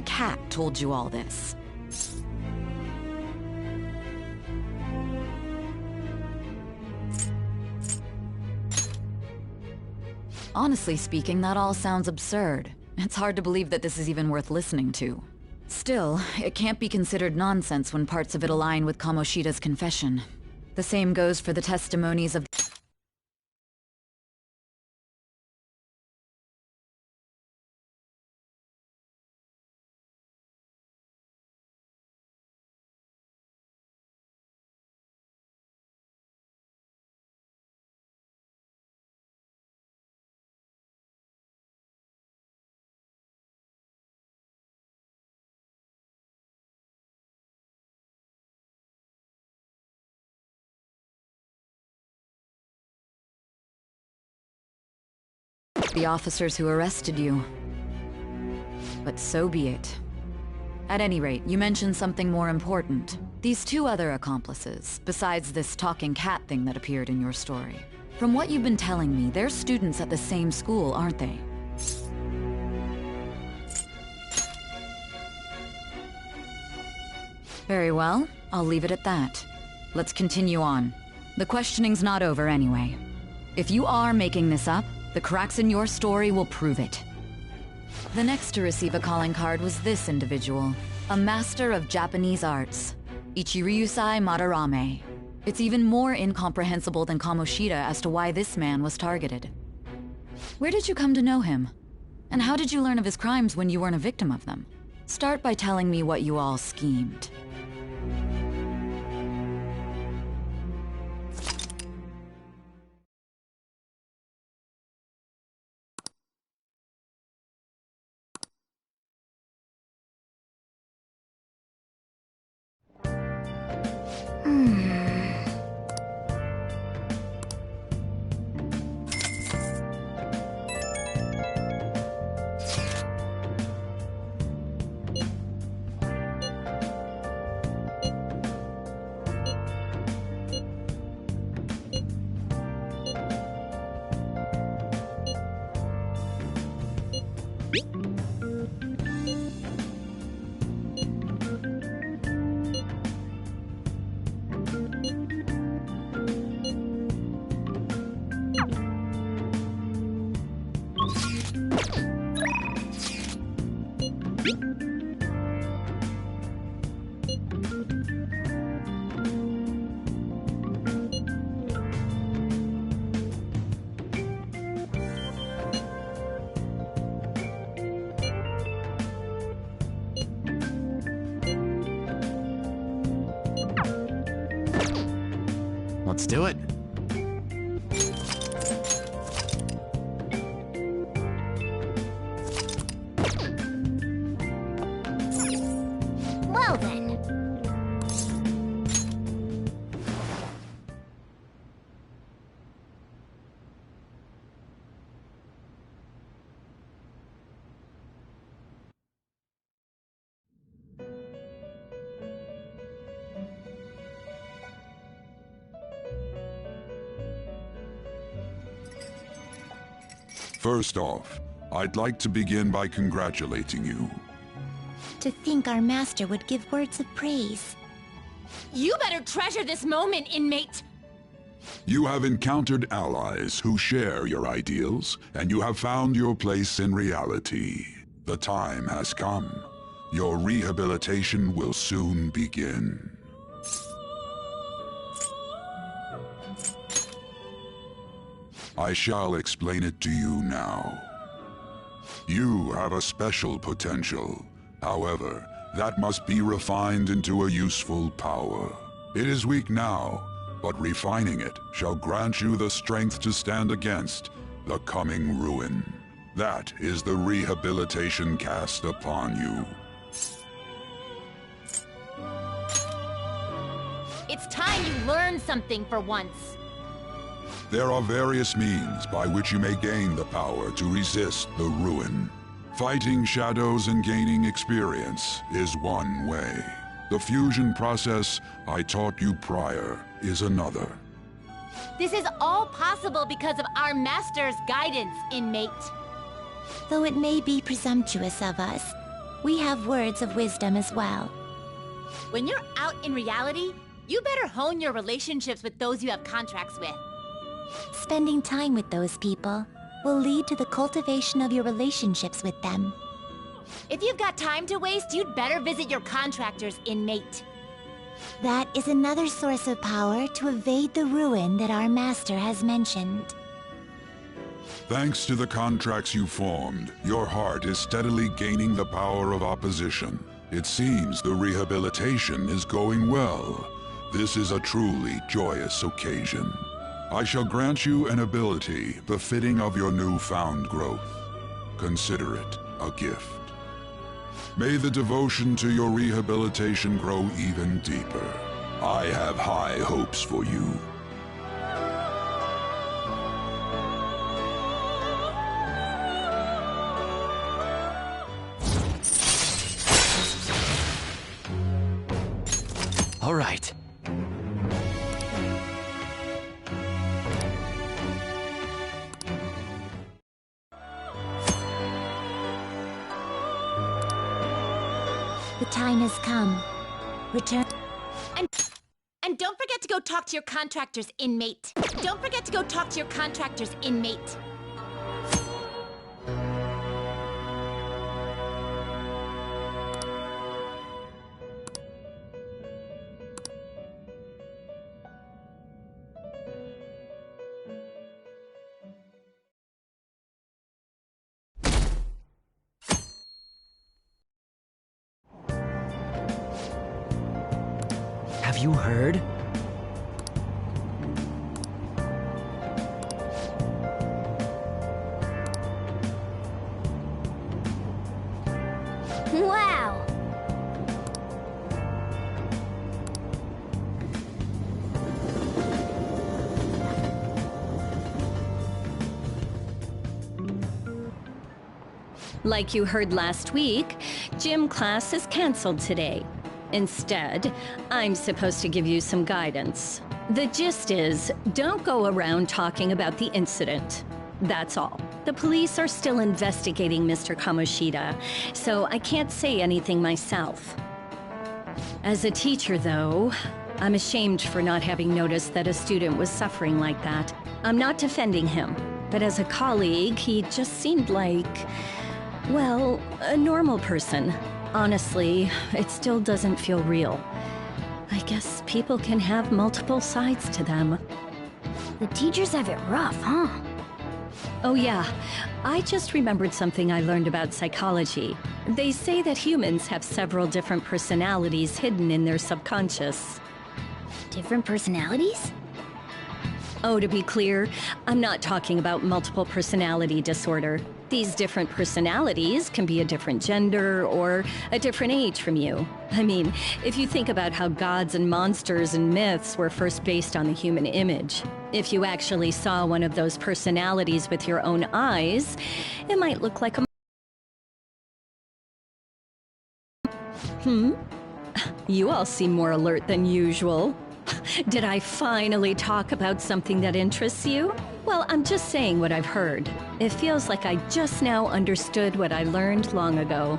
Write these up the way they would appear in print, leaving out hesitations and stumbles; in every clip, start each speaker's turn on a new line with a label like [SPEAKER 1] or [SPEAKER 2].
[SPEAKER 1] cat told you all this. Honestly speaking, that all sounds absurd. It's hard to believe that this is even worth listening to. Still, it can't be considered nonsense when parts of it align with Kamoshida's confession. The same goes for the testimonies of the officers who arrested you. But so be it. At any rate, you mentioned something more important. These two other accomplices, besides this talking cat thing that appeared in your story. From what you've been telling me, they're students at the same school, aren't they? Very well, I'll leave it at that. Let's continue on. The questioning's not over anyway. If you are making this up, the cracks in your story will prove it. The next to receive a calling card was this individual, a master of Japanese arts, Ichiryusai Madarame. It's even more incomprehensible than Kamoshida as to why this man was targeted. Where did you come to know him? And how did you learn of his crimes when you weren't a victim of them? Start by telling me what you all schemed.
[SPEAKER 2] Let's do it.
[SPEAKER 3] Well then.
[SPEAKER 4] First off, I'd like to begin by congratulating you.
[SPEAKER 3] To think our master would give words of praise.
[SPEAKER 5] You better treasure this moment, inmate!
[SPEAKER 4] You have encountered allies who share your ideals, and you have found your place in reality. The time has come. Your rehabilitation will soon begin. I shall explain it to you now. You have a special potential. However, that must be refined into a useful power. It is weak now, but refining it shall grant you the strength to stand against the coming ruin. That is the rehabilitation cast upon you.
[SPEAKER 5] It's time you learn something for once.
[SPEAKER 4] There are various means by which you may gain the power to resist the ruin. Fighting shadows and gaining experience is one way. The fusion process I taught you prior is another.
[SPEAKER 5] This is all possible because of our master's guidance, inmate.
[SPEAKER 3] Though it may be presumptuous of us, We have words of wisdom as well.
[SPEAKER 5] When you're out in reality, you better hone your relationships with those you have contracts with.
[SPEAKER 3] Spending time with those people will lead to the cultivation of your relationships with them.
[SPEAKER 5] If you've got time to waste, you'd better visit your contractors, inmate.
[SPEAKER 3] That is another source of power to evade the ruin that our master has mentioned.
[SPEAKER 4] Thanks to the contracts you formed, your heart is steadily gaining the power of opposition. It seems the rehabilitation is going well. This is a truly joyous occasion. I shall grant you an ability befitting of your newfound growth. Consider it a gift. May the devotion to your rehabilitation grow even deeper. I have high hopes for you.
[SPEAKER 2] All right.
[SPEAKER 3] The time has come. Return.
[SPEAKER 5] And don't forget to go talk to your contractors, inmate. Don't forget to go talk to your contractors, inmate.
[SPEAKER 2] Have you heard?
[SPEAKER 3] Wow!
[SPEAKER 6] Like you heard last week, gym class is canceled today. Instead, I'm supposed to give you some guidance. The gist is, don't go around talking about the incident. That's all. The police are still investigating Mr. Kamoshida, so I can't say anything myself. As a teacher, though, I'm ashamed for not having noticed that a student was suffering like that. I'm not defending him, but as a colleague, he just seemed like, well, a normal person. Honestly, it still doesn't feel real. I guess people can have multiple sides to them.
[SPEAKER 3] The teachers have it rough, huh?
[SPEAKER 6] Oh yeah, I just remembered something I learned about psychology. They say that humans have several different personalities hidden in their subconscious.
[SPEAKER 3] Different personalities?
[SPEAKER 6] Oh, to be clear, I'm not talking about multiple personality disorder. These different personalities can be a different gender or a different age from you. I mean, if you think about how gods and monsters and myths were first based on the human image, if you actually saw one of those personalities with your own eyes, it might look like a... You all seem more alert than usual. Did I finally talk about something that interests you? Well, I'm just saying what I've heard. It feels like I just now understood what I learned long ago.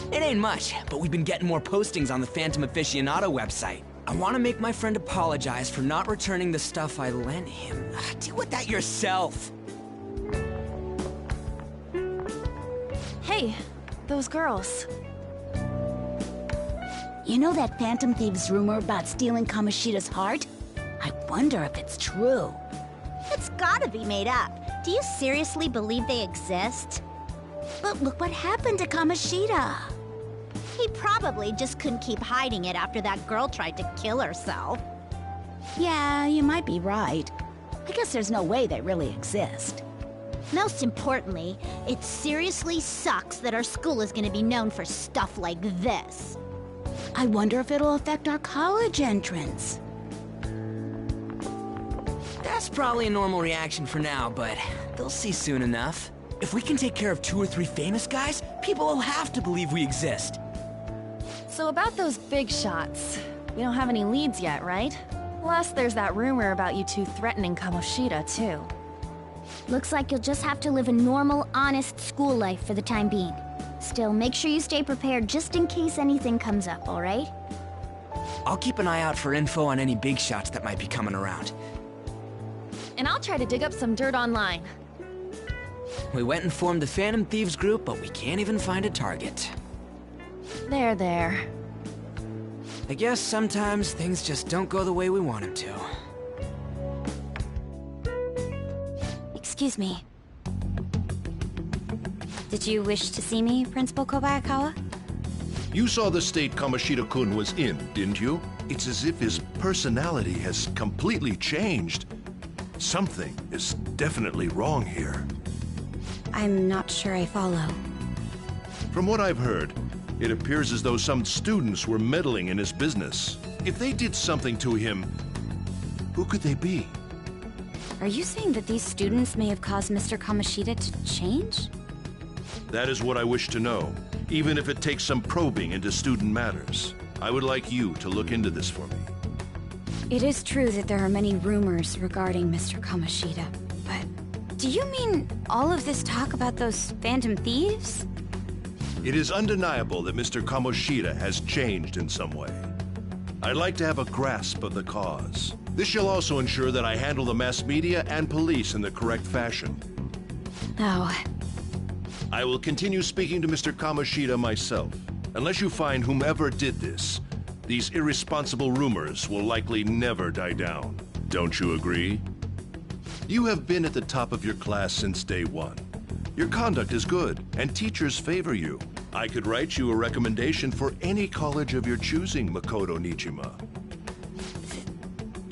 [SPEAKER 7] It ain't much, but we've been getting more postings on the Phantom Aficionado website. I want to make my friend apologize for not returning the stuff I lent him. Deal with that yourself.
[SPEAKER 8] Hey, those girls.
[SPEAKER 9] You know that Phantom Thieves rumor about stealing Kamoshida's heart? I wonder if it's true.
[SPEAKER 3] It's gotta be made up. Do you seriously believe they exist?
[SPEAKER 9] But look what happened to Kamoshida.
[SPEAKER 3] He probably just couldn't keep hiding it after that girl tried to kill herself.
[SPEAKER 9] Yeah, you might be right. I guess there's no way they really exist.
[SPEAKER 3] Most importantly, it seriously sucks that our school is gonna be known for stuff like this.
[SPEAKER 9] I wonder if it'll affect our college entrance.
[SPEAKER 7] That's It's probably a normal reaction for now, but they'll see soon enough. If we can take care of 2 or 3 famous guys, people will have to believe we exist.
[SPEAKER 8] So about those big shots, we don't have any leads yet, right? Plus, there's that rumor about you two threatening Kamoshida, too.
[SPEAKER 3] Looks like you'll just have to live a normal, honest school life for the time being. Still, make sure you stay prepared just in case anything comes up, alright?
[SPEAKER 7] I'll keep an eye out for info on any big shots that might be coming around.
[SPEAKER 8] And I'll try to dig up some dirt online.
[SPEAKER 7] We went and formed the Phantom Thieves group, but we can't even find a target.
[SPEAKER 8] There.
[SPEAKER 7] I guess sometimes things just don't go the way we want them to.
[SPEAKER 2] Excuse me. Did you wish to see me, Principal Kobayakawa?
[SPEAKER 10] You saw the state Kamoshida-kun was in, didn't you? It's as if his personality has completely changed. Something is definitely wrong here.
[SPEAKER 2] I'm not sure I follow.
[SPEAKER 10] From what I've heard, it appears as though some students were meddling in his business. If they did something to him, who could they be?
[SPEAKER 2] Are you saying that these students may have caused Mr. Kamoshida to change?
[SPEAKER 10] That is what I wish to know, even if it takes some probing into student matters. I would like you to look into this for me.
[SPEAKER 2] It is true that there are many rumors regarding Mr. Kamoshida, but do you mean all of this talk about those Phantom Thieves?
[SPEAKER 10] It is undeniable that Mr. Kamoshida has changed in some way. I'd like to have a grasp of the cause. This shall also ensure that I handle the mass media and police in the correct fashion.
[SPEAKER 2] Oh.
[SPEAKER 10] I will continue speaking to Mr. Kamoshida myself. Unless you find whomever did this, these irresponsible rumors will likely never die down. Don't you agree? You have been at the top of your class since day one. Your conduct is good, and teachers favor you. I could write you a recommendation for any college of your choosing, Makoto Nijima.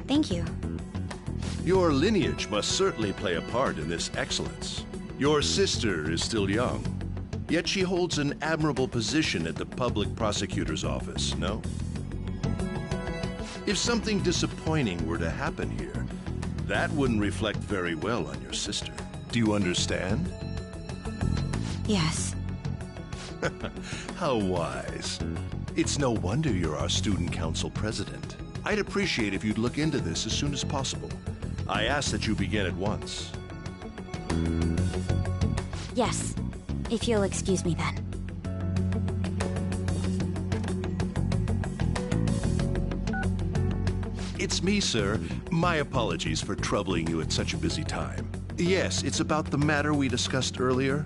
[SPEAKER 2] Thank you.
[SPEAKER 10] Your lineage must certainly play a part in this excellence. Your sister is still young, yet she holds an admirable position at the public prosecutor's office, no? If something disappointing were to happen here, that wouldn't reflect very well on your sister. Do you understand?
[SPEAKER 2] Yes.
[SPEAKER 10] How wise. It's no wonder you're our student council president. I'd appreciate if you'd look into this as soon as possible. I ask that you begin at once.
[SPEAKER 2] Yes, if you'll excuse me then.
[SPEAKER 10] It's me, sir. My apologies for troubling you at such a busy time. Yes, it's about the matter we discussed earlier.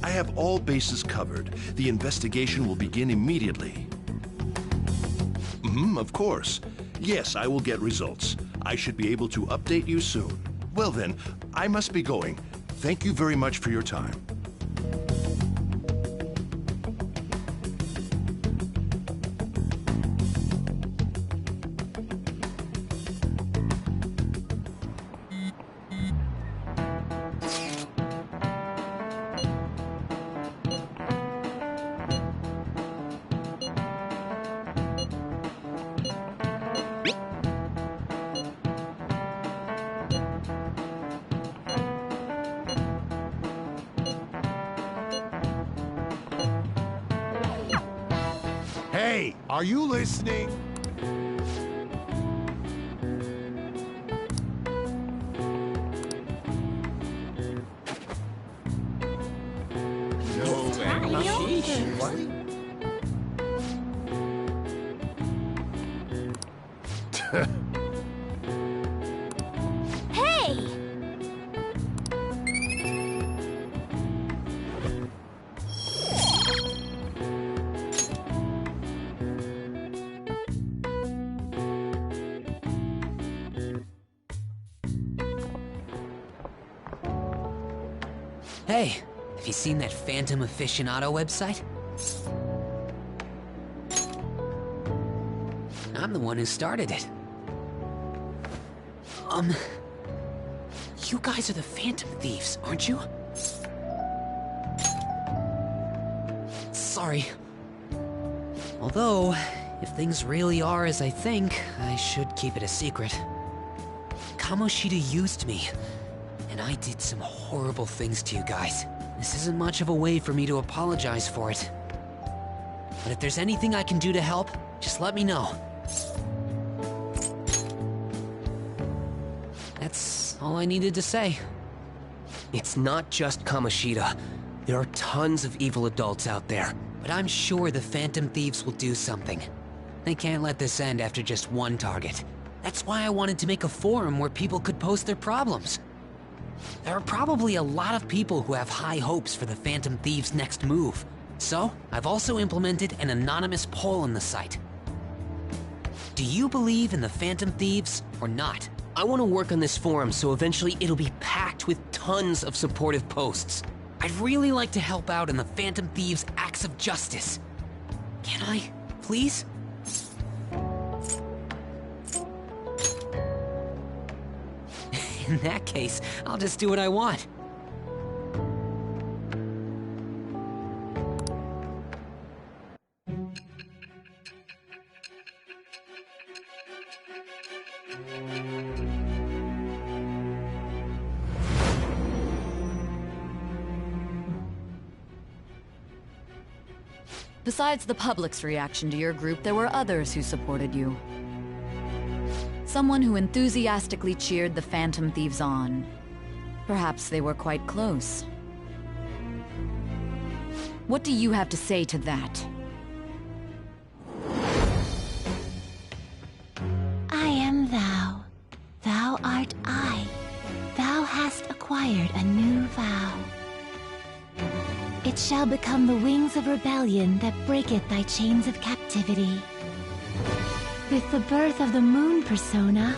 [SPEAKER 10] I have all bases covered. The investigation will begin immediately. Of course. Yes, I will get results. I should be able to update you soon. Well then, I must be going. Thank you very much for your time.
[SPEAKER 11] Hey, are you listening?
[SPEAKER 3] Hey!
[SPEAKER 7] Hey, have you seen that Phantom Aficionado website? I'm the one who started it. You guys are the Phantom Thieves, aren't you? Sorry. Although, if things really are as I think, I should keep it a secret. Kamoshida used me. And I did some horrible things to you guys. This isn't much of a way for me to apologize for it. But if there's anything I can do to help, just let me know. That's all I needed to say.
[SPEAKER 12] It's not just Kamoshida. There are tons of evil adults out there.
[SPEAKER 7] But I'm sure the Phantom Thieves will do something. They can't let this end after just one target. That's why I wanted to make a forum where people could post their problems. There are probably a lot of people who have high hopes for the Phantom Thieves' next move. So, I've also implemented an anonymous poll on the site. Do you believe in the Phantom Thieves or not?
[SPEAKER 12] I want to work on this forum so eventually it'll be packed with tons of supportive posts.
[SPEAKER 7] I'd really like to help out in the Phantom Thieves' acts of justice. Can I, please? In that case, I'll just do what I want.
[SPEAKER 1] Besides the public's reaction to your group, there were others who supported you. Someone who enthusiastically cheered the Phantom Thieves on. Perhaps they were quite close. What do you have to say to that?
[SPEAKER 13] I am thou. Thou art I. Thou hast acquired a new vow. It shall become the wings of rebellion that breaketh thy chains of captivity. With the birth of the moon persona,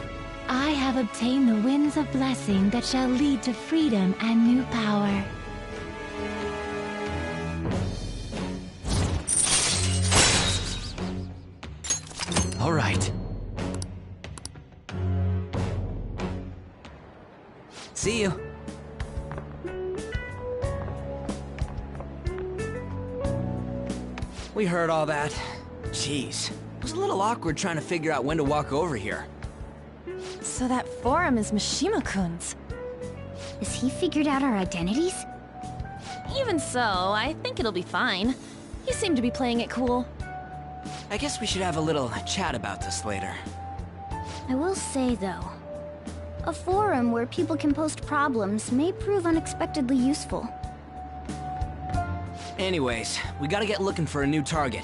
[SPEAKER 13] I have obtained the winds of blessing that shall lead to freedom and new power.
[SPEAKER 7] All right. See you. We heard all that. Jeez. It was a little awkward trying to figure out when to walk over here.
[SPEAKER 8] So that forum is Mishima-kun's.
[SPEAKER 3] Has he figured out our identities?
[SPEAKER 8] Even so, I think it'll be fine. He seemed to be playing it cool.
[SPEAKER 7] I guess we should have a little chat about this later.
[SPEAKER 3] I will say, though, a forum where people can post problems may prove unexpectedly useful.
[SPEAKER 7] Anyways, we gotta get looking for a new target.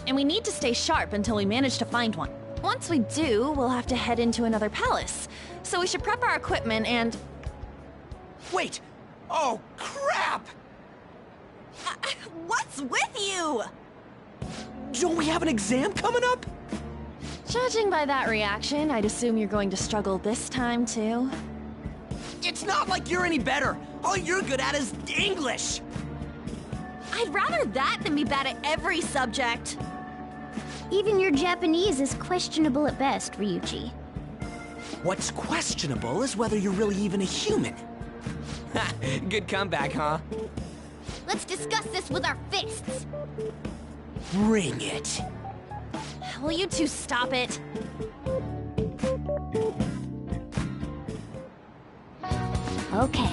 [SPEAKER 8] And we need to stay sharp until we manage to find one. Once we do, we'll have to head into another palace. So we should prep our equipment and...
[SPEAKER 7] Wait! Oh, crap!
[SPEAKER 8] What's with you?
[SPEAKER 7] Don't we have an exam coming up?
[SPEAKER 8] Judging by that reaction, I'd assume you're going to struggle this time, too.
[SPEAKER 7] It's not like you're any better! All you're good at is English!
[SPEAKER 8] I'd rather that than be bad at every subject.
[SPEAKER 3] Even your Japanese is questionable at best, Ryuji.
[SPEAKER 7] What's questionable is whether you're really even a human. Ha! Good comeback, huh?
[SPEAKER 3] Let's discuss this with our fists!
[SPEAKER 7] Bring it!
[SPEAKER 8] Will you two stop it?
[SPEAKER 3] Okay.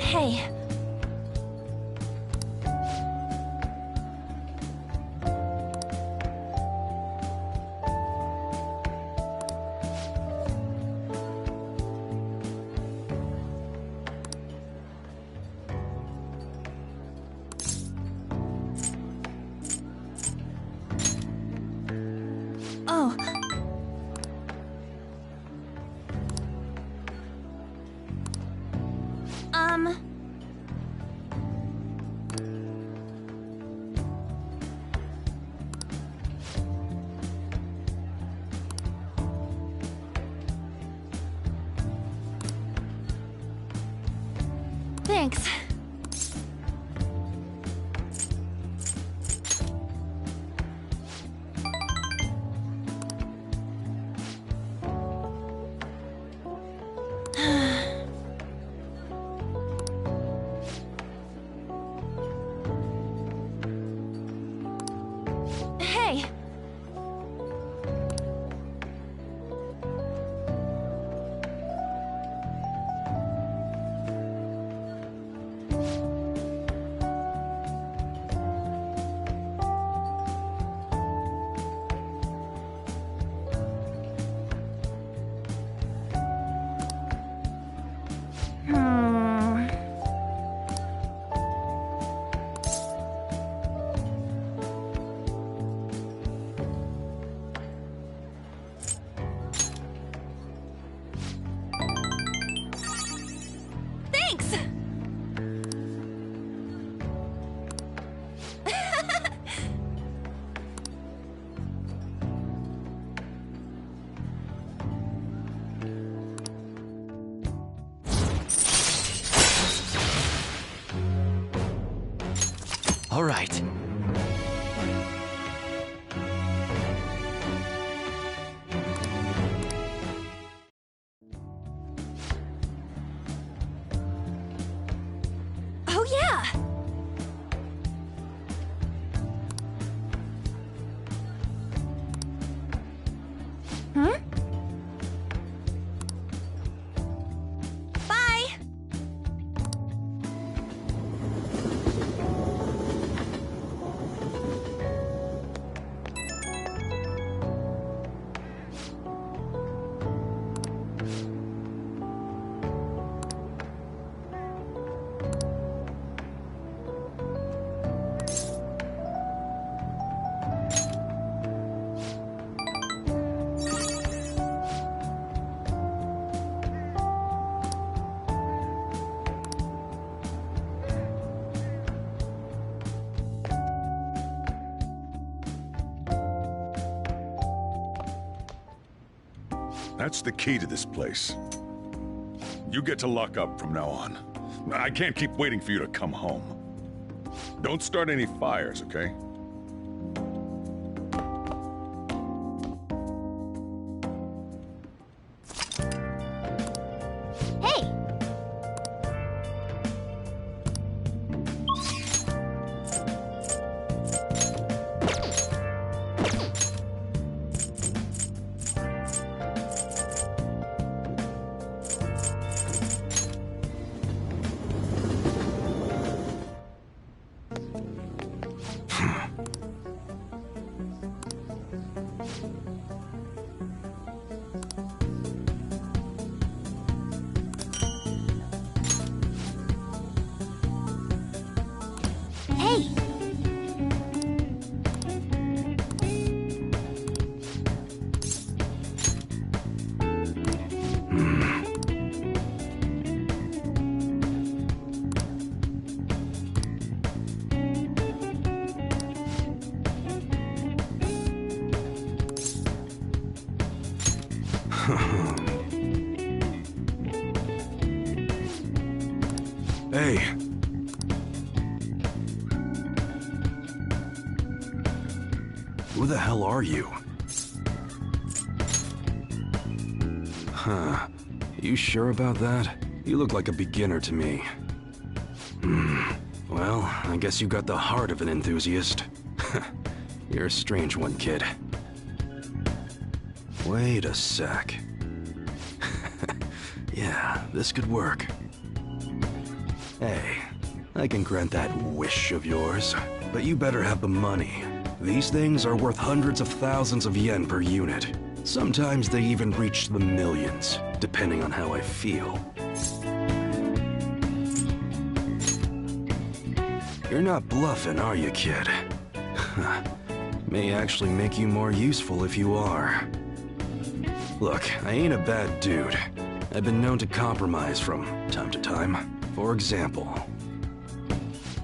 [SPEAKER 8] Hey. Oh. Thanks. Hey. Thanks!
[SPEAKER 12] All right.
[SPEAKER 8] Oh yeah! Hmm? Bye!
[SPEAKER 4] That's the key to this place. You get to lock up from now on. I can't keep waiting for you to come home. Don't start any fires, okay?
[SPEAKER 3] Hey! Hey!
[SPEAKER 14] Hey. Who the hell are you? Huh. You sure about that? You look like a beginner to me. Well, I guess you got the heart of an enthusiast. You're a strange one, kid. Wait a sec. Yeah, this could work. Hey, I can grant that wish of yours, but you better have the money. These things are worth hundreds of thousands of yen per unit. Sometimes they even reach the millions, depending on how I feel. You're not bluffing, are you, kid? May actually make you more useful if you are. Look, I ain't a bad dude. I've been known to compromise from time to time. For example,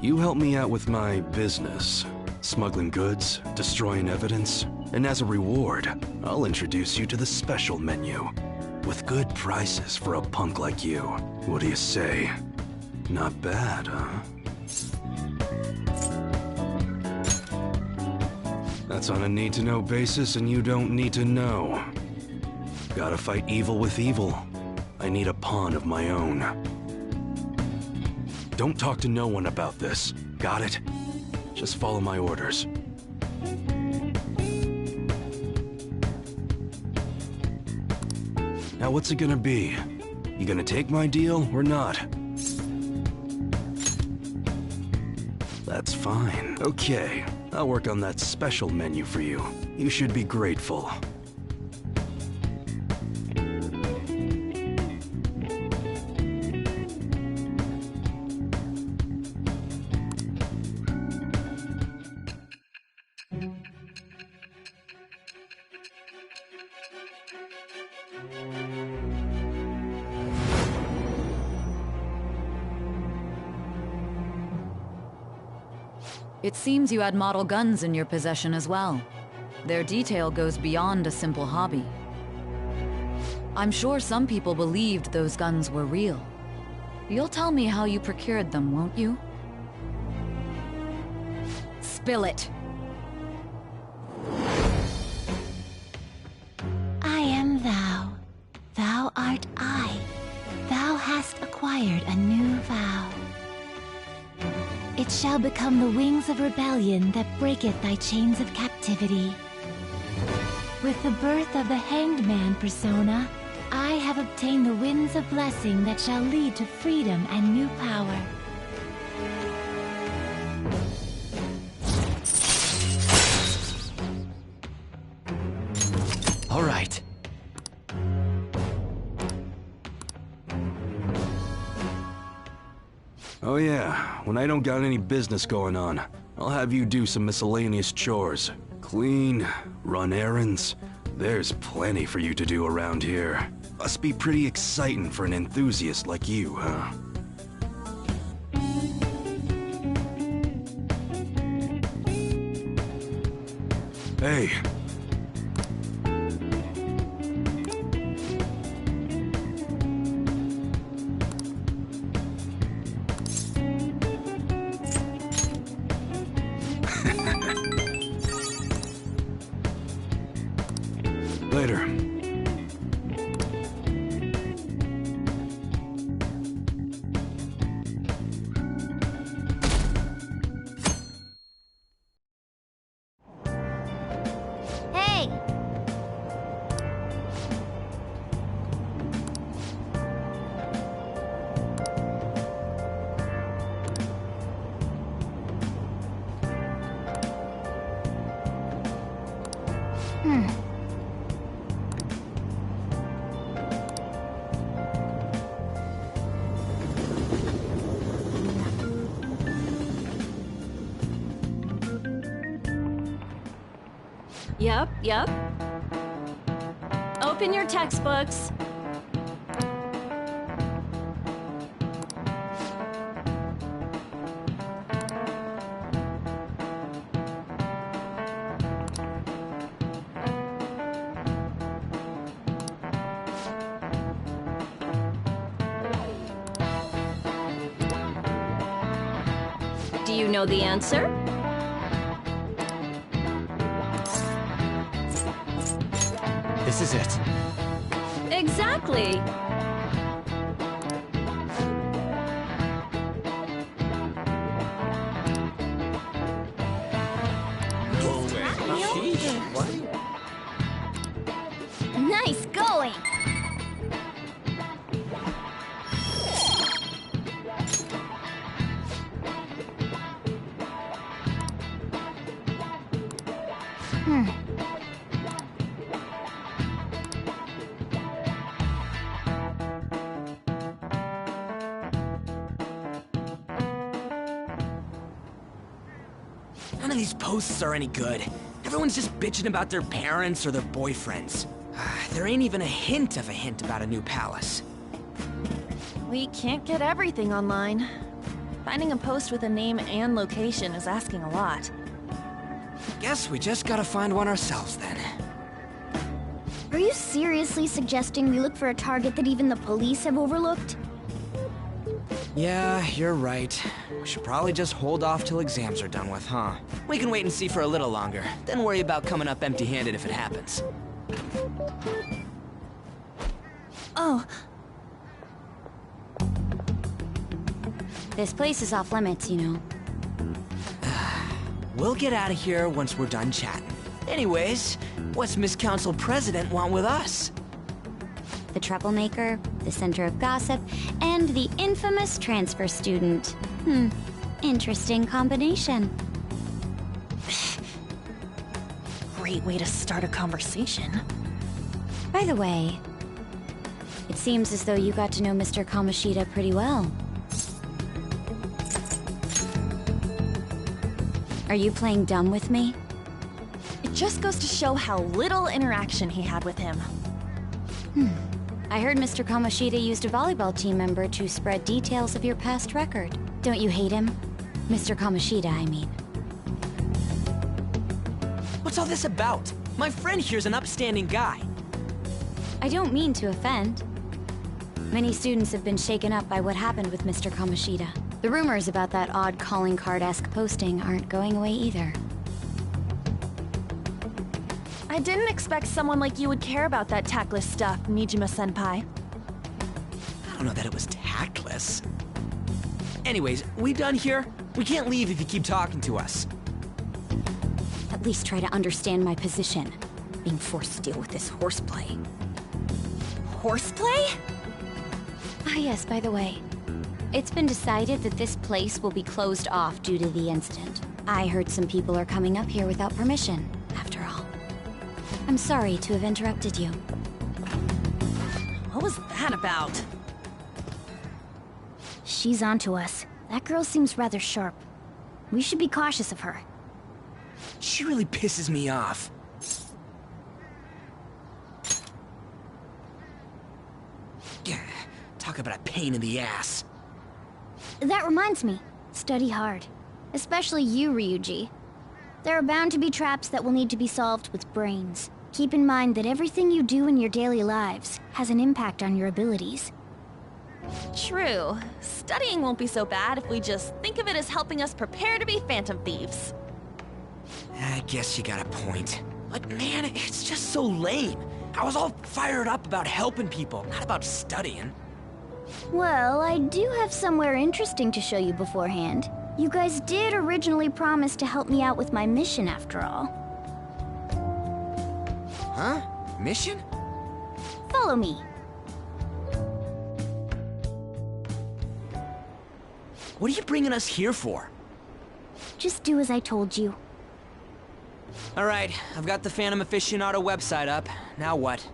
[SPEAKER 14] you help me out with my business, smuggling goods, destroying evidence, and as a reward, I'll introduce you to the special menu, with good prices for a punk like you. What do you say? Not bad, huh? That's on a need-to-know basis, and you don't need to know. Gotta fight evil with evil. I need a pawn of my own. Don't talk to no one about this. Got it? Just follow my orders. Now what's it gonna be? You gonna take my deal or not? That's fine. Okay, I'll work on that special menu for you. You should be grateful.
[SPEAKER 1] It seems you had model guns in your possession as well. Their detail goes beyond a simple hobby. I'm sure some people believed those guns were real. You'll tell me how you procured them, won't you? Spill it!
[SPEAKER 13] I am thou. Thou art I. Thou hast acquired a new vow. It shall become the wings of rebellion that breaketh thy chains of captivity. With the birth of the Hanged Man persona, I have obtained the winds of blessing that shall lead to freedom and new power.
[SPEAKER 12] All right.
[SPEAKER 14] Oh yeah, when I don't got any business going on, I'll have you do some miscellaneous chores. Clean, run errands. There's plenty for you to do around here. Must be pretty exciting for an enthusiast like you, huh? Hey. Later.
[SPEAKER 3] Hey!
[SPEAKER 6] Yep. Open your textbooks. Do you know the answer?
[SPEAKER 12] This is it.
[SPEAKER 6] Exactly.
[SPEAKER 3] Nice going!
[SPEAKER 15] None of these posts are any good. Everyone's just bitching about their parents or their boyfriends. There ain't even a hint about a new palace.
[SPEAKER 8] We can't get everything online. Finding a post with a name and location is asking a lot.
[SPEAKER 15] Guess we just gotta find one ourselves then.
[SPEAKER 3] Are you seriously suggesting we look for a target that even the police have overlooked?
[SPEAKER 15] Yeah, you're right. We should probably just hold off till exams are done with, huh? We can wait and see for a little longer, then worry about coming up empty-handed if it happens.
[SPEAKER 8] Oh.
[SPEAKER 2] This place is off limits, you know.
[SPEAKER 15] We'll get out of here once we're done chatting. Anyways, what's Miss Council President want with us?
[SPEAKER 2] The troublemaker, the center of gossip, and the infamous transfer student. Interesting combination.
[SPEAKER 8] Great way to start a conversation.
[SPEAKER 2] By the way, it seems as though you got to know Mr. Kamoshida pretty well. Are you playing dumb with me?
[SPEAKER 8] It just goes to show how little interaction he had with him.
[SPEAKER 2] I heard Mr. Kamoshida used a volleyball team member to spread details of your past record. Don't you hate him? Mr. Kamoshida, I mean.
[SPEAKER 15] What's all this about? My friend here's an upstanding guy.
[SPEAKER 2] I don't mean to offend. Many students have been shaken up by what happened with Mr. Kamoshida. The rumors about that odd calling card-esque posting aren't going away either.
[SPEAKER 8] I didn't expect someone like you would care about that tactless stuff, Nijima-senpai.
[SPEAKER 15] I don't know that it was tactless. Anyways, we done here? We can't leave if you keep talking to us.
[SPEAKER 2] At least try to understand my position. Being forced to deal with this horseplay.
[SPEAKER 8] Horseplay?
[SPEAKER 2] Ah yes, by the way. It's been decided that this place will be closed off due to the incident. I heard some people are coming up here without permission, after all. I'm sorry to have interrupted you.
[SPEAKER 8] What was that about?
[SPEAKER 3] She's onto us. That girl seems rather sharp. We should be cautious of her.
[SPEAKER 15] She really pisses me off. Talk about a pain in the ass.
[SPEAKER 3] That reminds me. Study hard. Especially you, Ryuji. There are bound to be traps that will need to be solved with brains. Keep in mind that everything you do in your daily lives has an impact on your abilities.
[SPEAKER 8] True. Studying won't be so bad if we just think of it as helping us prepare to be Phantom Thieves.
[SPEAKER 15] I guess you got a point. But man, it's just so lame. I was all fired up about helping people, not about studying.
[SPEAKER 3] Well, I do have somewhere interesting to show you beforehand. You guys did originally promise to help me out with my mission after all.
[SPEAKER 15] Huh? Mission?
[SPEAKER 3] Follow me.
[SPEAKER 15] What are you bringing us here for?
[SPEAKER 3] Just do as I told you.
[SPEAKER 15] Alright, I've got the Phantom Aficionado website up. Now what?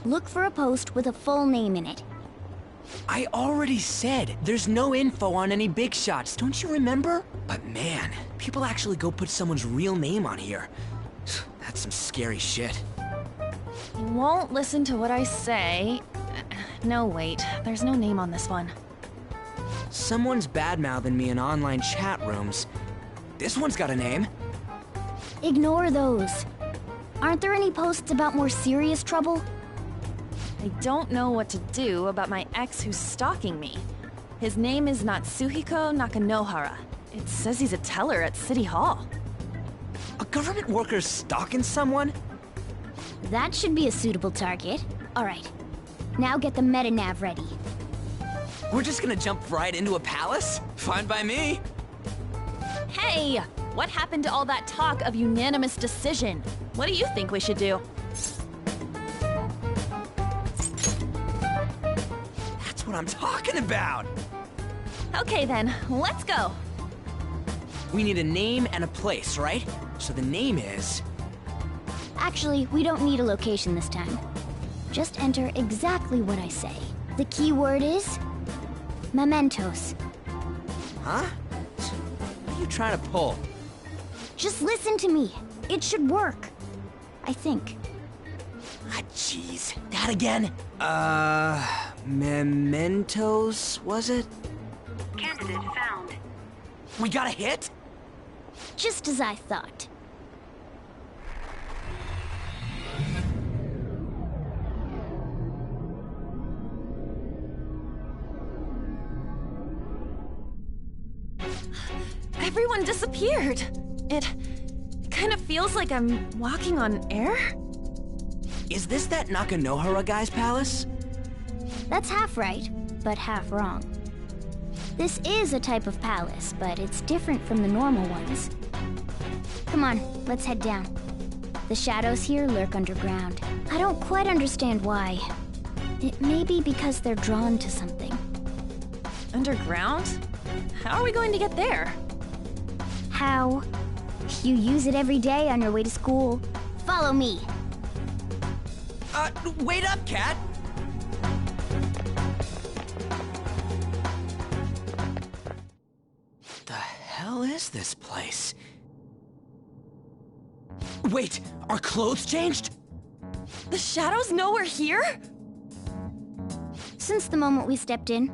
[SPEAKER 3] Look for a post with a full name in it.
[SPEAKER 15] I already said there's no info on any big shots, don't you remember? But man, people actually go put someone's real name on here. That's some scary shit.
[SPEAKER 8] You won't listen to what I say. No, wait. There's no name on this one.
[SPEAKER 15] Someone's bad-mouthing me in online chat rooms. This one's got a name.
[SPEAKER 3] Ignore those. Aren't there any posts about more serious trouble?
[SPEAKER 8] I don't know what to do about my ex who's stalking me. His name is Natsuhiko Nakanohara. It says he's a teller at City Hall.
[SPEAKER 15] A government worker's stalking someone?
[SPEAKER 3] That should be a suitable target. Alright, now get the meta-nav ready.
[SPEAKER 15] We're just gonna jump right into a palace? Fine by me.
[SPEAKER 8] Hey! What happened to all that talk of unanimous decision? What do you think we should do?
[SPEAKER 15] That's what I'm talking about!
[SPEAKER 8] Okay then, let's go!
[SPEAKER 15] We need a name and a place, right? So the name is
[SPEAKER 3] Actually, we don't need a location this time. Just enter exactly what I say. The key word is... mementos.
[SPEAKER 15] Huh? What are you trying to pull?
[SPEAKER 3] Just listen to me. It should work. I think.
[SPEAKER 15] Ah, jeez. That again? Mementos, was it?
[SPEAKER 16] Candidate found.
[SPEAKER 15] We got a hit?
[SPEAKER 3] Just as I thought.
[SPEAKER 8] Everyone disappeared. It kind of feels like I'm walking on air.
[SPEAKER 15] Is this that Nakanohara guy's palace?
[SPEAKER 3] That's half right, but half wrong. This is a type of palace, but it's different from the normal ones. Come on, let's head down. The shadows here lurk underground. I don't quite understand why. It may be because they're drawn to something.
[SPEAKER 8] Underground? How are we going to get there?
[SPEAKER 3] How? You use it every day on your way to school. Follow me.
[SPEAKER 15] Wait up, Cat! The hell is this place? Wait, our clothes changed?
[SPEAKER 8] The shadows know we're here?
[SPEAKER 3] Since the moment we stepped in.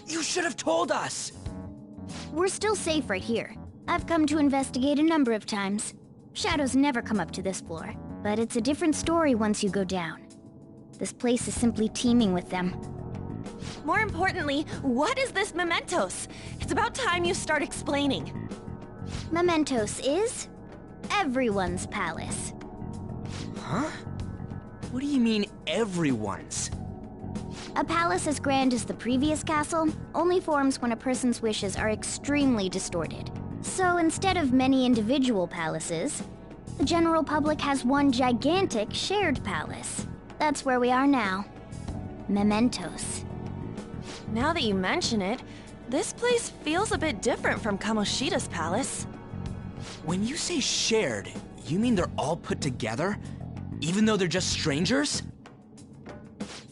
[SPEAKER 15] You should have told us!
[SPEAKER 3] We're still safe right here. I've come to investigate a number of times. Shadows never come up to this floor, but it's a different story once you go down. This place is simply teeming with them.
[SPEAKER 8] More importantly, what is this mementos? It's about time you start explaining.
[SPEAKER 3] Mementos is everyone's palace.
[SPEAKER 15] Huh? What do you mean, everyone's?
[SPEAKER 3] A palace as grand as the previous castle only forms when a person's wishes are extremely distorted. So instead of many individual palaces, the general public has one gigantic shared palace. That's where we are now. Mementos.
[SPEAKER 8] Now that you mention it, this place feels a bit different from Kamoshida's palace.
[SPEAKER 15] When you say shared, you mean they're all put together? Even though they're just strangers?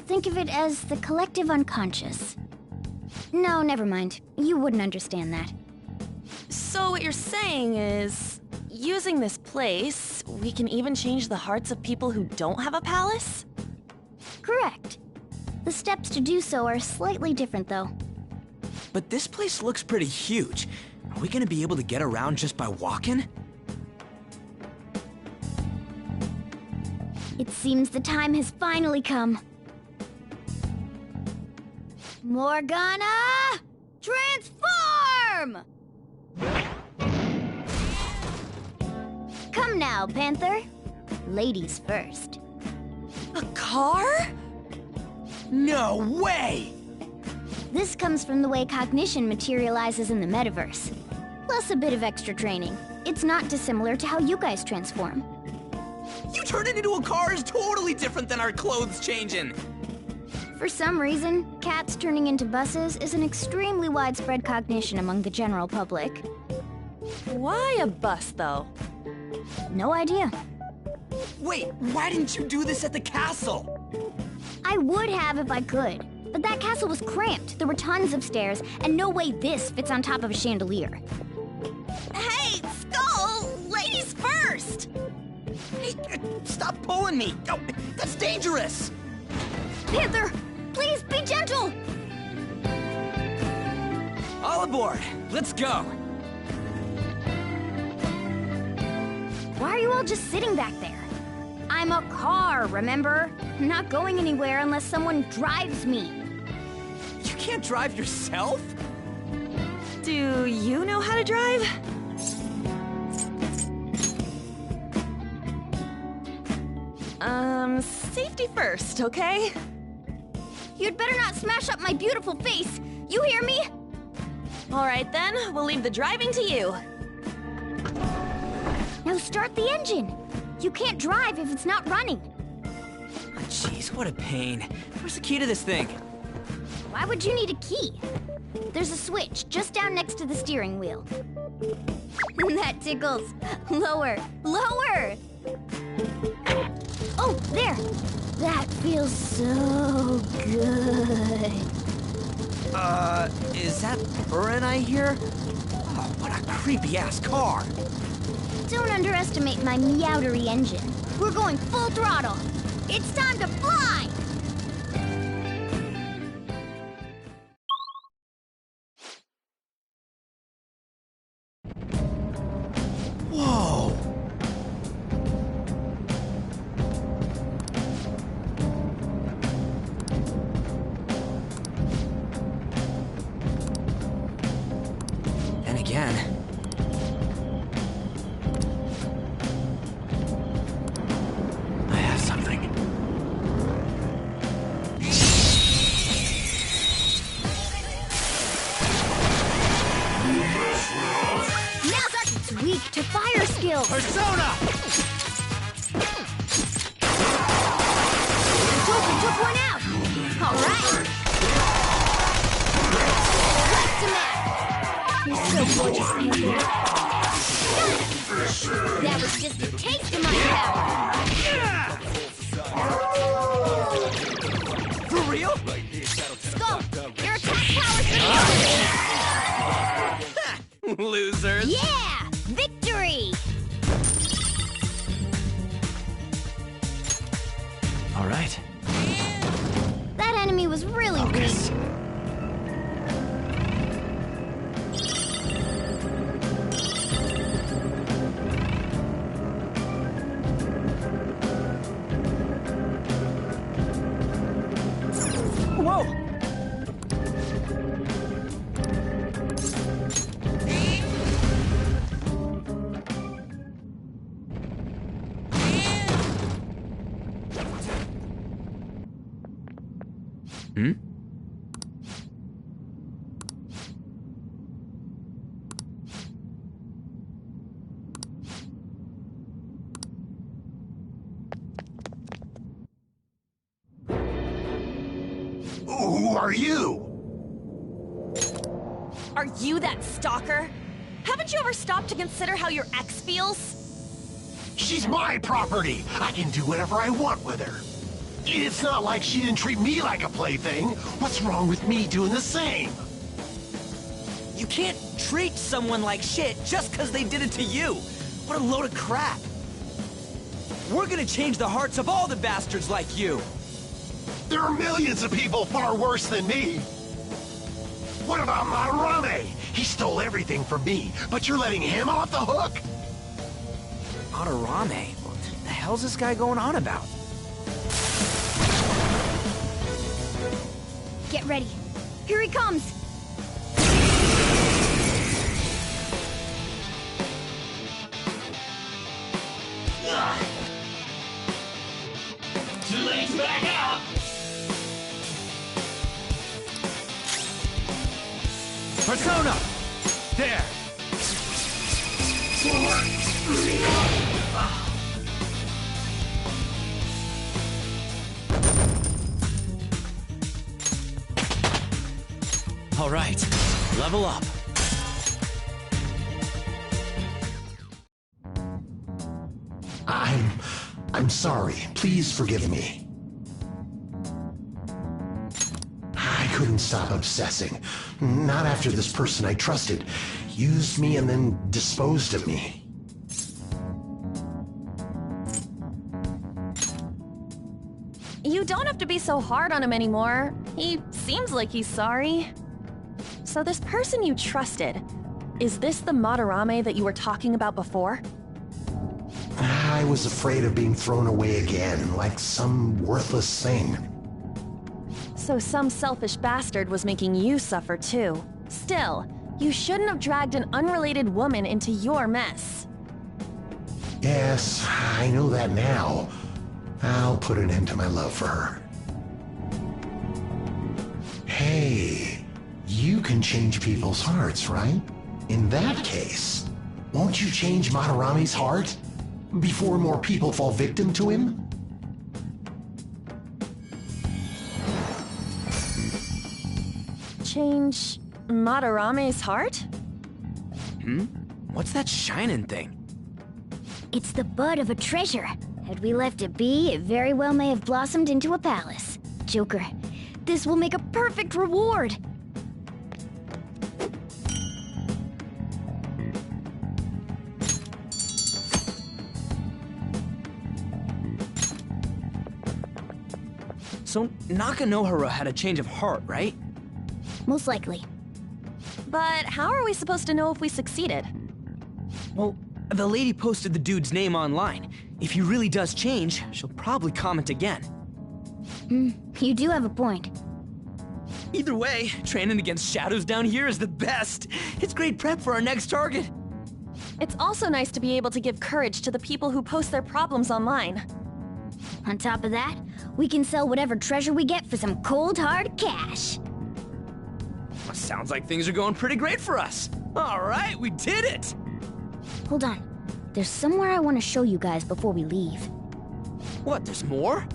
[SPEAKER 3] Think of it as the collective unconscious. No, never mind. You wouldn't understand that.
[SPEAKER 8] So what you're saying is, using this place, we can even change the hearts of people who don't have a palace?
[SPEAKER 3] Correct. The steps to do so are slightly different, though.
[SPEAKER 15] But this place looks pretty huge. Are we gonna be able to get around just by walking?
[SPEAKER 3] It seems the time has finally come. Morgana! Transform! Come now, Panther. Ladies first.
[SPEAKER 8] A car?
[SPEAKER 15] No way!
[SPEAKER 3] This comes from the way cognition materializes in the metaverse. Plus a bit of extra training. It's not dissimilar to how you guys transform.
[SPEAKER 15] You turning into a car is totally different than our clothes changing!
[SPEAKER 3] For some reason, cats turning into buses is an extremely widespread cognition among the general public.
[SPEAKER 8] Why a bus, though?
[SPEAKER 3] No idea.
[SPEAKER 15] Wait, why didn't you do this at the castle?
[SPEAKER 3] I would have if I could, but that castle was cramped. There were tons of stairs, and no way this fits on top of a chandelier.
[SPEAKER 8] Hey, Skull! Ladies first!
[SPEAKER 15] Hey, stop pulling me! Oh, that's dangerous!
[SPEAKER 3] Panther, please be gentle!
[SPEAKER 15] All aboard! Let's go!
[SPEAKER 3] Why are you all just sitting back there? I'm a car, remember? I'm not going anywhere unless someone drives me.
[SPEAKER 15] You can't drive yourself?
[SPEAKER 8] Do you know how to drive? Safety first, okay?
[SPEAKER 3] You'd better not smash up my beautiful face. You hear me?
[SPEAKER 8] All right then, we'll leave the driving to you.
[SPEAKER 3] Now start the engine. You can't drive if it's not running.
[SPEAKER 15] Oh, jeez, what a pain. Where's the key to this thing?
[SPEAKER 3] Why would you need a key? There's a switch just down next to the steering wheel. That tickles. Lower, lower! Oh, there! That feels so good.
[SPEAKER 15] Is that Burin I hear? Oh, what a creepy-ass car.
[SPEAKER 3] Don't underestimate my meowdery engine. We're going full throttle. It's time to fly!
[SPEAKER 15] Whoa! And again. I have something.
[SPEAKER 3] Now that's weak to fire skills.
[SPEAKER 15] Persona!
[SPEAKER 3] Token took one out. All right. Left to Matt. You're so gorgeous, Panther. That was just a taste of my power.
[SPEAKER 15] For real?
[SPEAKER 3] Skull, your attack power's
[SPEAKER 15] Losers.
[SPEAKER 3] Yeah! Victory!
[SPEAKER 15] All right.
[SPEAKER 3] That enemy was really weak.
[SPEAKER 15] Whoa! Hmm?
[SPEAKER 11] Who are you?
[SPEAKER 8] Are you that stalker? Haven't you ever stopped to consider how your ex feels?
[SPEAKER 11] She's my property. I can do whatever I want with her. It's not like she didn't treat me like a plaything. What's wrong with me doing the same?
[SPEAKER 15] You can't treat someone like shit just because they did it to you. What a load of crap. We're gonna change the hearts of all the bastards like you.
[SPEAKER 11] There are millions of people far worse than me. What about Madarame? He stole everything from me, but you're letting him off the hook?
[SPEAKER 15] Madarame? What the hell's this guy going on about?
[SPEAKER 3] Get ready. Here he comes.
[SPEAKER 17] Too late to back out!
[SPEAKER 11] Persona! There!
[SPEAKER 15] All right, level up.
[SPEAKER 11] I'm sorry. Please forgive me. I couldn't stop obsessing. Not after this person I trusted used me and then disposed of me.
[SPEAKER 8] You don't have to be so hard on him anymore. He seems like he's sorry. So this person you trusted, is this the Madarame that you were talking about before?
[SPEAKER 11] I was afraid of being thrown away again, like some worthless thing.
[SPEAKER 8] So some selfish bastard was making you suffer too. Still, you shouldn't have dragged an unrelated woman into your mess.
[SPEAKER 11] Yes, I know that now. I'll put an end to my love for her. Hey, you can change people's hearts, right? In that case, won't you change Madarame's heart? Before more people fall victim to him?
[SPEAKER 8] Change Madarame's heart?
[SPEAKER 15] Hmm? What's that shining thing?
[SPEAKER 3] It's the bud of a treasure. Had we left it be, it very well may have blossomed into a palace. Joker, this will make a perfect reward.
[SPEAKER 15] So Nakanohara had a change of heart, right?
[SPEAKER 3] Most likely.
[SPEAKER 8] But how are we supposed to know if we succeeded?
[SPEAKER 15] Well, the lady posted the dude's name online. If he really does change, she'll probably comment again.
[SPEAKER 3] You do have a point.
[SPEAKER 15] Either way, training against shadows down here is the best. It's great prep for our next target.
[SPEAKER 8] It's also nice to be able to give courage to the people who post their problems online.
[SPEAKER 3] On top of that, we can sell whatever treasure we get for some cold hard cash.
[SPEAKER 15] Sounds like things are going pretty great for us. All right, we did it!
[SPEAKER 3] Hold on. There's somewhere I want to show you guys before we leave.
[SPEAKER 15] What, there's more?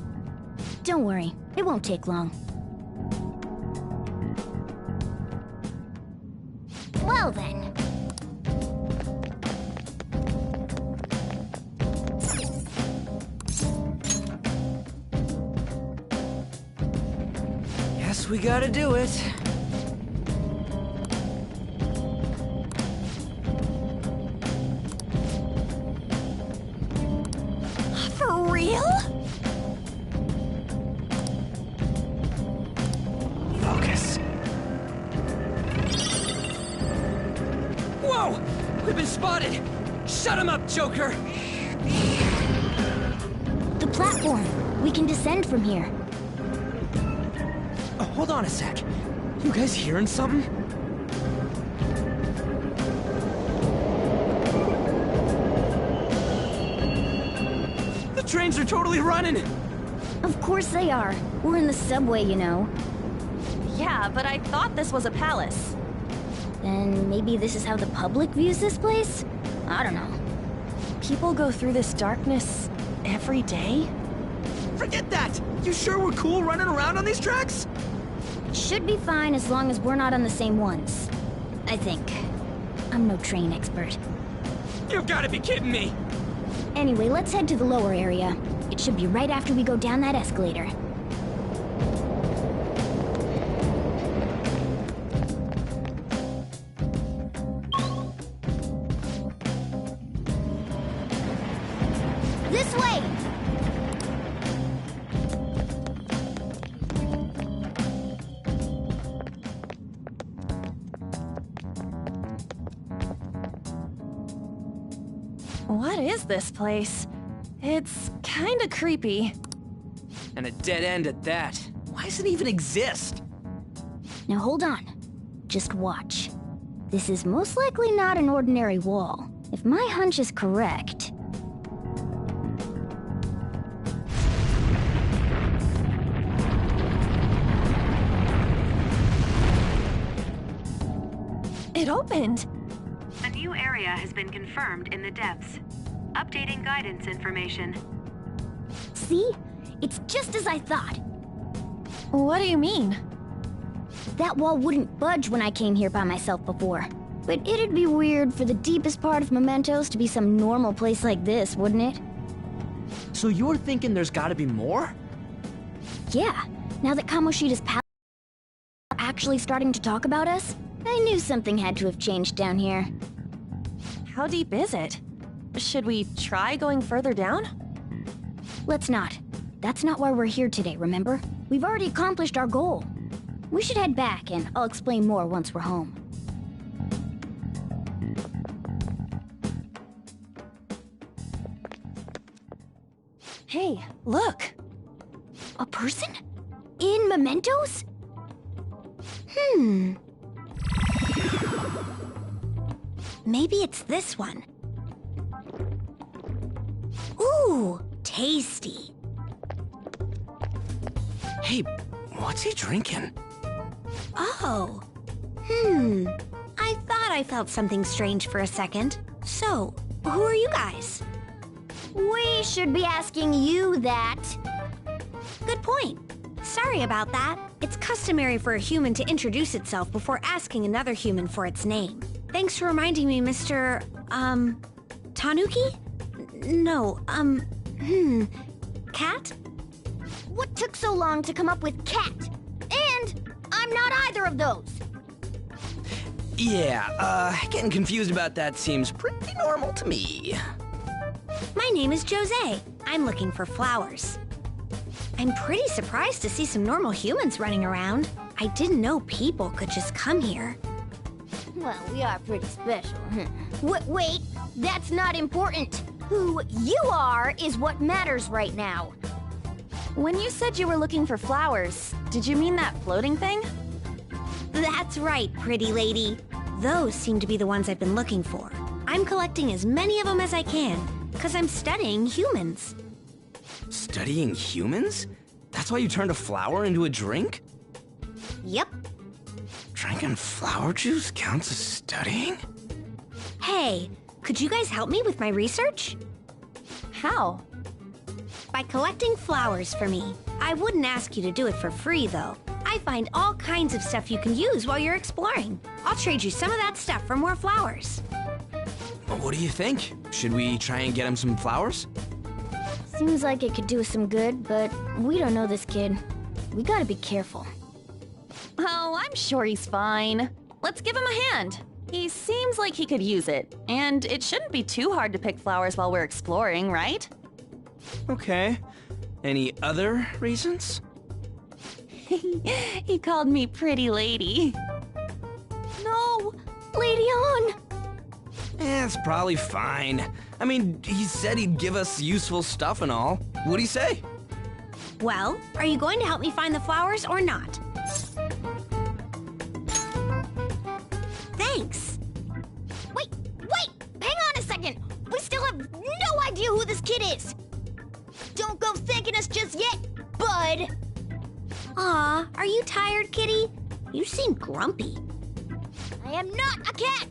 [SPEAKER 3] Don't worry, it won't take long. Well then.
[SPEAKER 15] Guess we gotta do it.
[SPEAKER 8] For real?
[SPEAKER 15] Focus. Whoa! We've been spotted! Shut him up, Joker!
[SPEAKER 3] The platform. We can descend from here.
[SPEAKER 15] Oh, hold on a sec. You guys hearing something? The trains are totally running!
[SPEAKER 3] Of course they are. We're in the subway, you know.
[SPEAKER 8] Yeah, but I thought this was a palace.
[SPEAKER 3] Then maybe this is how the public views this place? I don't know.
[SPEAKER 8] People go through this darkness every day?
[SPEAKER 15] Forget that! You sure we're cool running around on these tracks?
[SPEAKER 3] Should be fine as long as we're not on the same ones. I think. I'm no train expert.
[SPEAKER 15] You've gotta be kidding me!
[SPEAKER 3] Anyway, let's head to the lower area. It should be right after we go down that escalator. This way!
[SPEAKER 8] What is this place? It's kinda creepy.
[SPEAKER 15] And a dead end at that. Why does it even exist?
[SPEAKER 3] Now hold on. Just watch. This is most likely not an ordinary wall. If my hunch is correct...
[SPEAKER 8] It opened!
[SPEAKER 16] A new area has been confirmed in the depths. Updating guidance information.
[SPEAKER 3] See? It's just as I thought.
[SPEAKER 8] What do you mean?
[SPEAKER 3] That wall wouldn't budge when I came here by myself before. But it'd be weird for the deepest part of Mementos to be some normal place like this, wouldn't it?
[SPEAKER 15] So you're thinking there's gotta be more?
[SPEAKER 3] Yeah. Now that Kamoshida's palace are actually starting to talk about us, I knew something had to have changed down here.
[SPEAKER 8] How deep is it? Should we try going further down?
[SPEAKER 3] Let's not. That's not why we're here today, remember? We've already accomplished our goal. We should head back, and I'll explain more once we're home.
[SPEAKER 8] Hey, look!
[SPEAKER 3] A person? In Mementos? Maybe it's this one. Ooh, tasty.
[SPEAKER 15] Hey, what's he drinking?
[SPEAKER 3] Oh. I thought I felt something strange for a second. So, who are you guys? We should be asking you that. Good point. Sorry about that. It's customary for a human to introduce itself before asking another human for its name. Thanks for reminding me, Mr. Tanuki? No, cat? What took so long to come up with cat? And I'm not either of those.
[SPEAKER 15] Yeah, getting confused about that seems pretty normal to me.
[SPEAKER 2] My name is Jose. I'm looking for flowers. I'm pretty surprised to see some normal humans running around. I didn't know people could just come here.
[SPEAKER 3] Well, we are pretty special. Wait, that's not important. Who you are is what matters right now.
[SPEAKER 8] When you said you were looking for flowers, did you mean that floating thing?
[SPEAKER 2] That's right, pretty lady. Those seem to be the ones I've been looking for. I'm collecting as many of them as I can, because I'm studying humans.
[SPEAKER 15] Studying humans? That's why you turned a flower into a drink?
[SPEAKER 2] Yep.
[SPEAKER 15] Drinking flower juice counts as studying?
[SPEAKER 2] Hey, could you guys help me with my research?
[SPEAKER 8] How?
[SPEAKER 2] By collecting flowers for me. I wouldn't ask you to do it for free, though. I find all kinds of stuff you can use while you're exploring. I'll trade you some of that stuff for more flowers.
[SPEAKER 15] Well, what do you think? Should we try and get him some flowers?
[SPEAKER 3] Seems like it could do us some good, but we don't know this kid. We gotta be careful.
[SPEAKER 8] Oh, I'm sure he's fine. Let's give him a hand. He seems like he could use it, and it shouldn't be too hard to pick flowers while we're exploring, right?
[SPEAKER 15] Okay. Any other reasons?
[SPEAKER 8] He called me pretty lady.
[SPEAKER 3] No! Lady on!
[SPEAKER 15] It's probably fine. I mean, he said he'd give us useful stuff and all. What'd he say?
[SPEAKER 2] Well, are you going to help me find the flowers or not? Thanks.
[SPEAKER 3] Wait! Hang on a second! We still have no idea who this kid is! Don't go thanking us just yet, bud!
[SPEAKER 2] Aw, are you tired, kitty? You seem grumpy.
[SPEAKER 3] I am not a cat!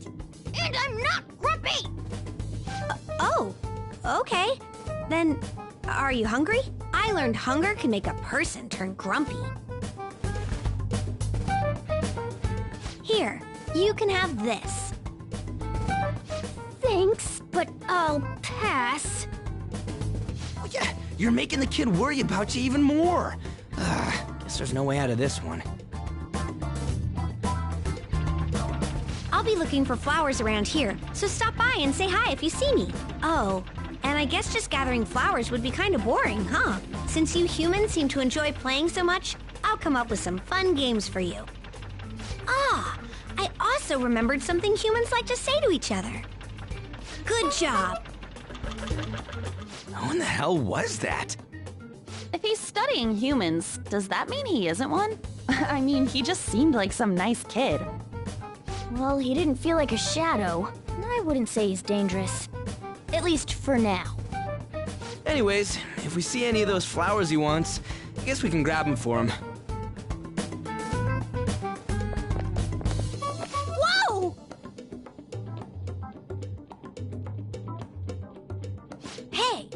[SPEAKER 3] And I'm not grumpy!
[SPEAKER 2] Oh, okay. Then, are you hungry? I learned hunger can make a person turn grumpy. Here, you can have this.
[SPEAKER 3] Thanks, but I'll pass.
[SPEAKER 15] Oh, yeah, you're making the kid worry about you even more. Guess there's no way out of this one.
[SPEAKER 2] I'll be looking for flowers around here, so stop by and say hi if you see me. Oh, and I guess just gathering flowers would be kind of boring, huh? Since you humans seem to enjoy playing so much, I'll come up with some fun games for you. Ah, I also remembered something humans like to say to each other. Good job.
[SPEAKER 15] Who in the hell was that?
[SPEAKER 8] If he's studying humans, does that mean he isn't one? I mean, he just seemed like some nice kid.
[SPEAKER 3] Well, he didn't feel like a shadow. I wouldn't say he's dangerous. At least for now.
[SPEAKER 15] Anyways, if we see any of those flowers he wants, I guess we can grab them for him.
[SPEAKER 3] Whoa! Hey!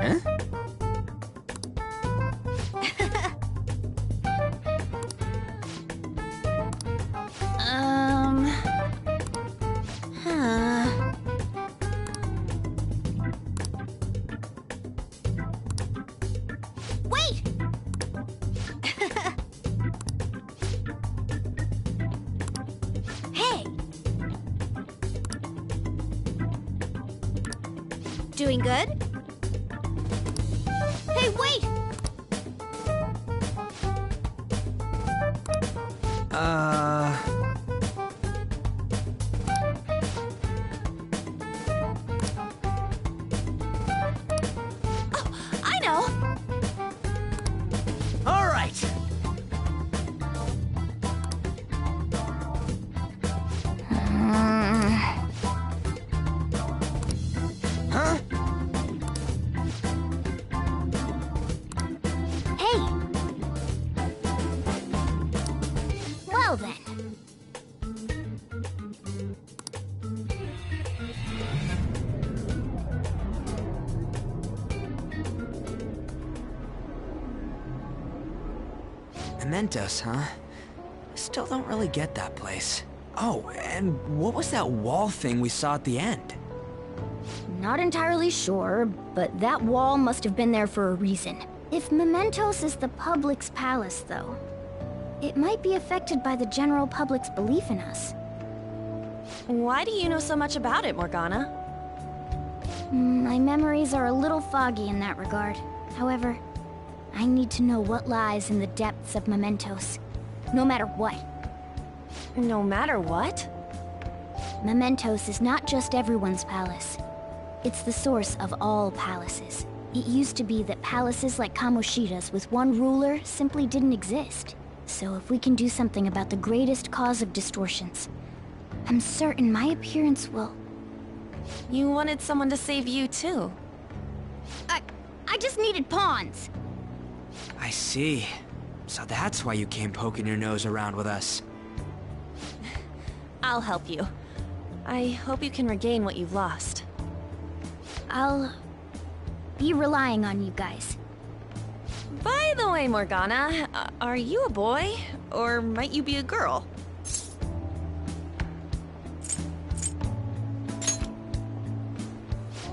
[SPEAKER 15] Huh?
[SPEAKER 3] Wait! Hey! Doing good? Hey, wait! Oh, I know!
[SPEAKER 15] All right. Huh?
[SPEAKER 3] Hey! Well then.
[SPEAKER 15] Mementos, huh? Still don't really get that place. Oh, and what was that wall thing we saw at the end?
[SPEAKER 3] Not entirely sure, but that wall must have been there for a reason. If Mementos is the public's palace, though, it might be affected by the general public's belief in us.
[SPEAKER 8] Why do you know so much about it, Morgana?
[SPEAKER 3] My memories are a little foggy in that regard. However, I need to know what lies in the depths of Mementos. No matter what.
[SPEAKER 8] No matter what?
[SPEAKER 3] Mementos is not just everyone's palace. It's the source of all palaces. It used to be that palaces like Kamoshida's with one ruler simply didn't exist. So if we can do something about the greatest cause of distortions, I'm certain my appearance will...
[SPEAKER 8] You wanted someone to save you, too.
[SPEAKER 3] I just needed pawns.
[SPEAKER 15] I see. So that's why you came poking your nose around with us.
[SPEAKER 8] I'll help you. I hope you can regain what you've lost.
[SPEAKER 3] I'll be relying on you guys.
[SPEAKER 8] By the way, Morgana, are you a boy? Or might you be a girl?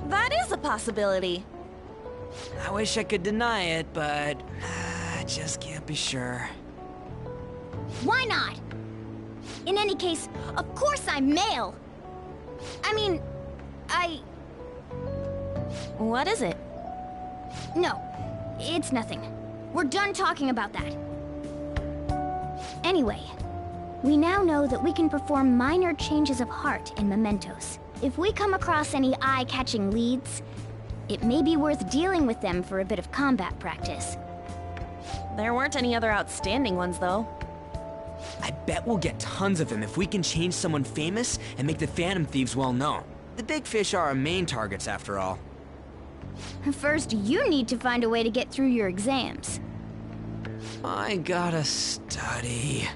[SPEAKER 8] That is a possibility.
[SPEAKER 15] I wish I could deny it, but I just can't be sure.
[SPEAKER 3] Why not? In any case, of course I'm male. I mean,
[SPEAKER 8] What is it?
[SPEAKER 3] No, it's nothing. We're done talking about that. Anyway, we now know that we can perform minor changes of heart in Mementos. If we come across any eye-catching leads, it may be worth dealing with them for a bit of combat practice.
[SPEAKER 8] There weren't any other outstanding ones, though.
[SPEAKER 15] I bet we'll get tons of them if we can change someone famous and make the Phantom Thieves well known. The big fish are our main targets, after all.
[SPEAKER 3] First, you need to find a way to get through your exams.
[SPEAKER 15] I gotta study.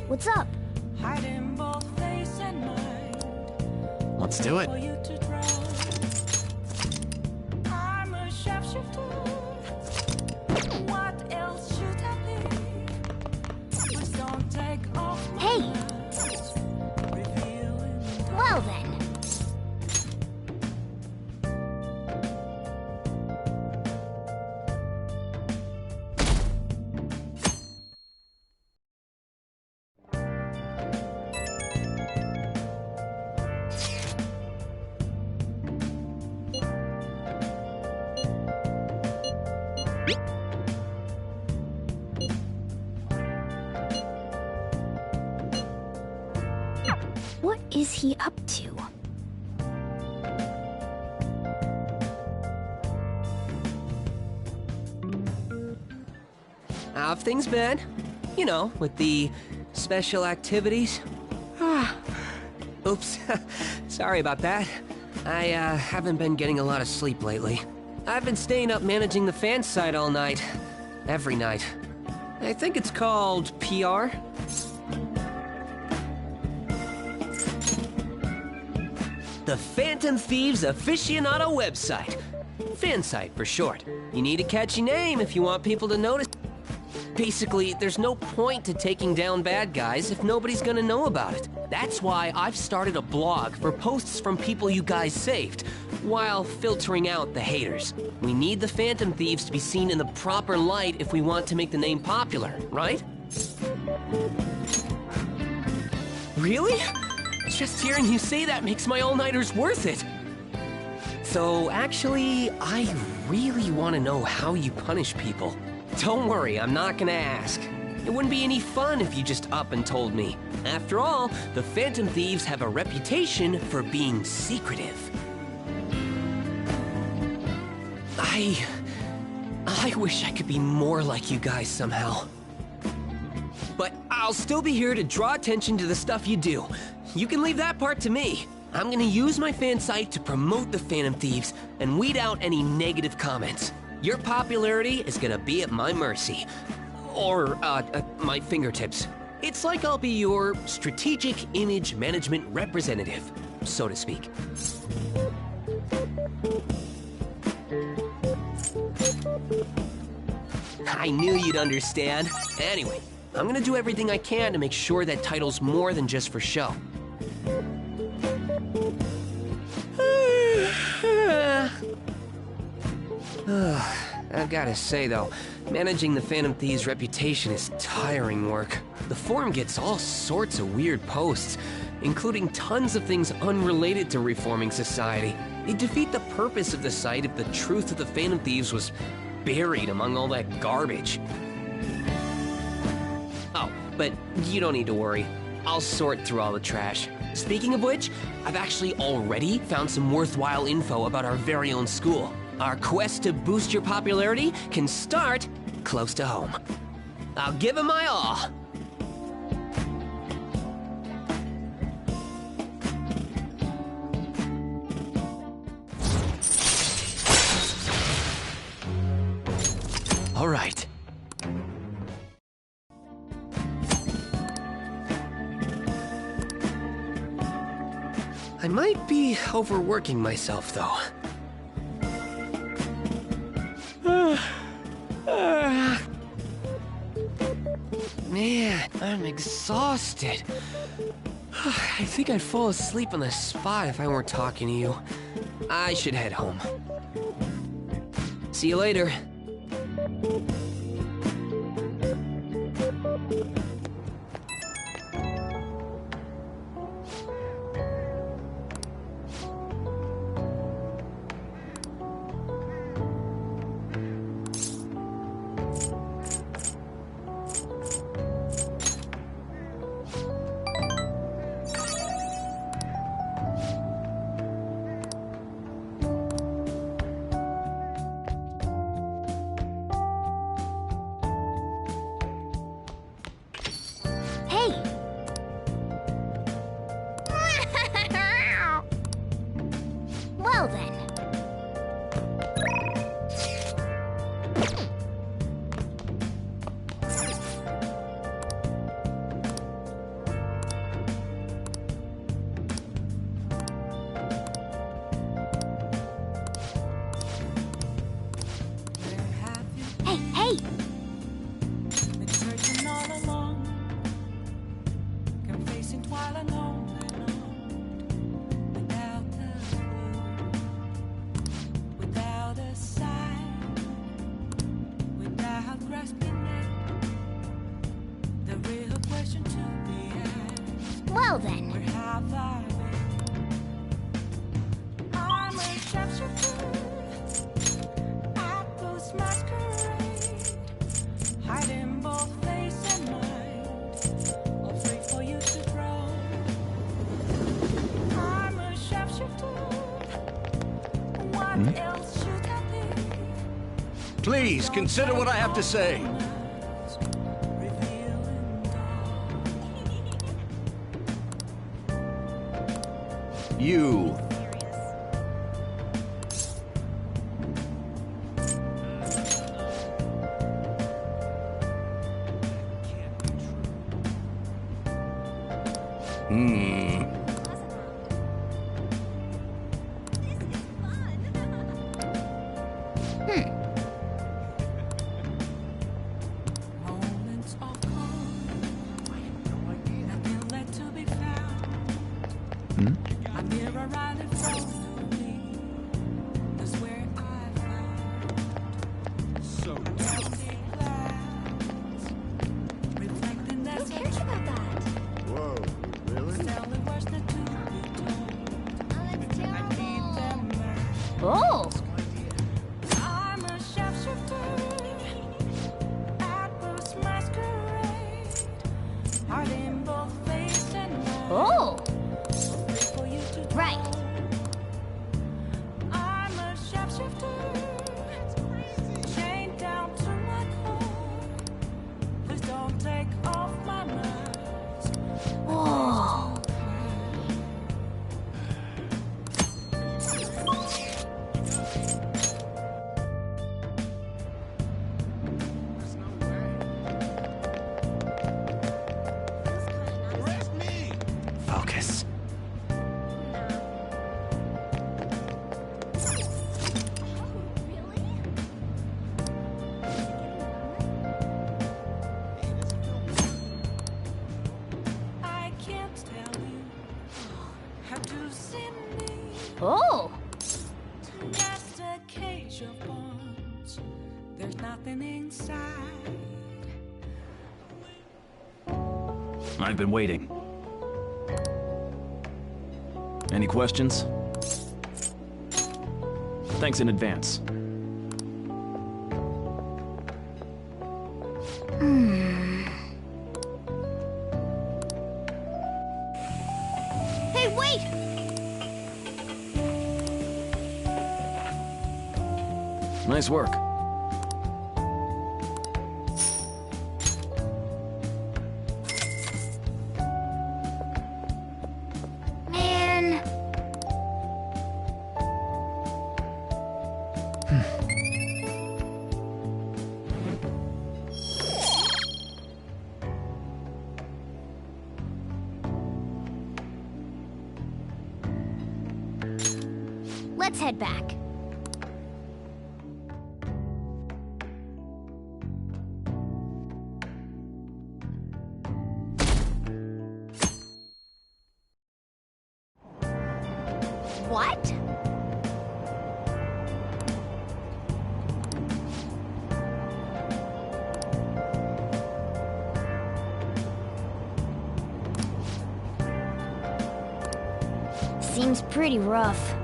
[SPEAKER 3] What's up?
[SPEAKER 17] Let's do it.
[SPEAKER 3] Hey! Well then. What is he up to?
[SPEAKER 12] How have things been? You know, with the special activities? Oops. Sorry about that. I haven't been getting a lot of sleep lately. I've been staying up managing the fan site all night. Every night. I think it's called PR. the Phantom Thieves aficionado website. Fansite for short. You need a catchy name if you want people to notice. Basically, there's no point to taking down bad guys if nobody's gonna know about it. That's why I've started a blog for posts from people you guys saved, while filtering out the haters. We need the Phantom Thieves to be seen in the proper light if we want to make the name popular, right? Really? Just hearing you say that makes my all-nighters worth it. So actually, I really want to know how you punish people. Don't worry, I'm not gonna ask. It wouldn't be any fun if you just up and told me. After all, the Phantom Thieves have a reputation for being secretive. I wish I could be more like you guys somehow. But I'll still be here to draw attention to the stuff you do. You can leave that part to me. I'm gonna use my fan site to promote the Phantom Thieves and weed out any negative comments. Your popularity is gonna be at my mercy. Or, my fingertips. It's like I'll be your strategic image management representative, so to speak. I knew you'd understand. Anyway, I'm gonna do everything I can to make sure that title's more than just for show. I've gotta say though, managing the Phantom Thieves' reputation is tiring work. The forum gets all sorts of weird posts, including tons of things unrelated to reforming society. It'd defeat the purpose of the site if the truth of the Phantom Thieves was buried among all that garbage. Oh, but you don't need to worry. I'll sort through all the trash. Speaking of which, I've actually already found some worthwhile info about our very own school. Our quest to boost your popularity can start close to home. I'll give it my all. All right. I might be overworking myself, though. Man, I'm exhausted. I think I'd fall asleep on the spot if I weren't talking to you. I should head home. See you later.
[SPEAKER 3] Well then. Hey! Well then.
[SPEAKER 18] I'm a shapeshifter at Ghost Masquerade, hiding both face and mind, all free for you to grow. I'm a shapeshifter. What else should I be?
[SPEAKER 10] Please consider what I have to say. You.
[SPEAKER 18] A mirror right in front of me. That's where I found so empty glass. Reflecting that.
[SPEAKER 2] Who cares about that?
[SPEAKER 18] Whoa, really? Telling words that to be told. I need them now.
[SPEAKER 2] Oh!
[SPEAKER 18] I'm a shapeshifter at this masquerade. Heart in both face and mind.
[SPEAKER 2] Oh!
[SPEAKER 18] For you to
[SPEAKER 2] Right.
[SPEAKER 18] I'm a shapeshifter, chained down to my core. Please don't take off my mask.
[SPEAKER 2] Whoa!
[SPEAKER 15] Focus.
[SPEAKER 18] I can't tell you how to see me.
[SPEAKER 2] Oh!
[SPEAKER 18] Just a cage of bones. There's nothing inside.
[SPEAKER 19] I've been waiting. Any questions? Thanks in advance.
[SPEAKER 3] Hey, wait!
[SPEAKER 19] Nice work.
[SPEAKER 3] Man. Let's head back. What? Seems pretty rough.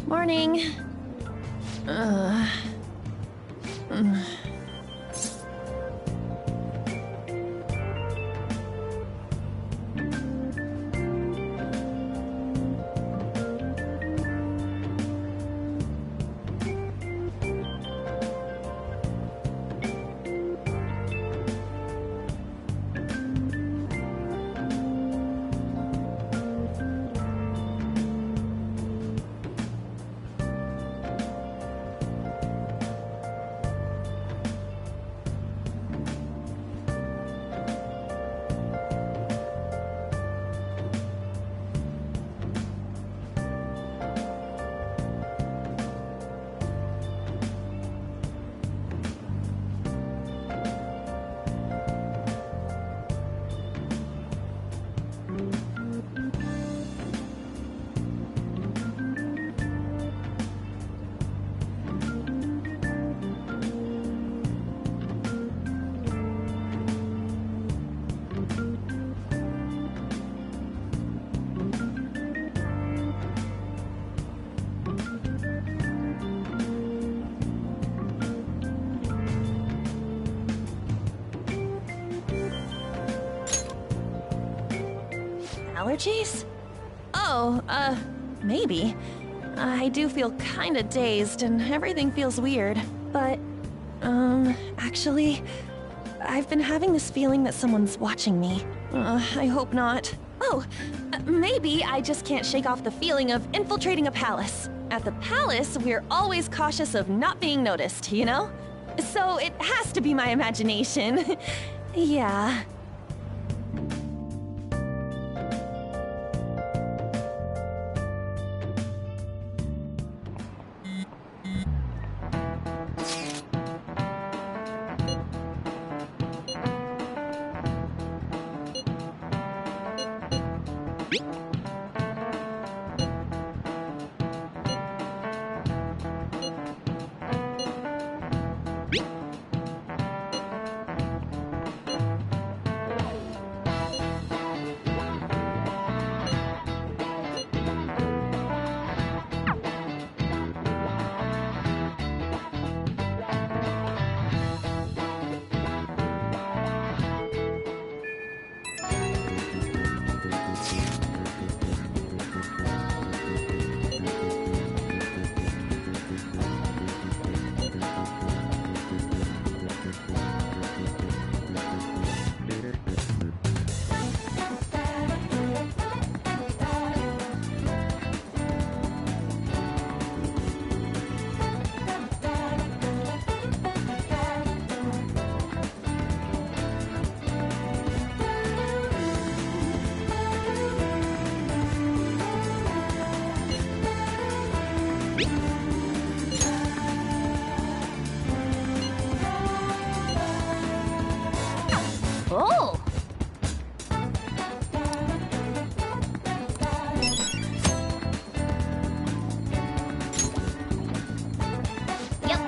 [SPEAKER 8] Morning. Allergies? Oh, maybe. I do feel kinda dazed and everything feels weird. But, actually, I've been having this feeling that someone's watching me. I hope not. Oh, maybe I just can't shake off the feeling of infiltrating a palace. At the palace, we're always cautious of not being noticed, you know? So it has to be my imagination. Yeah.
[SPEAKER 3] Oh! Yep.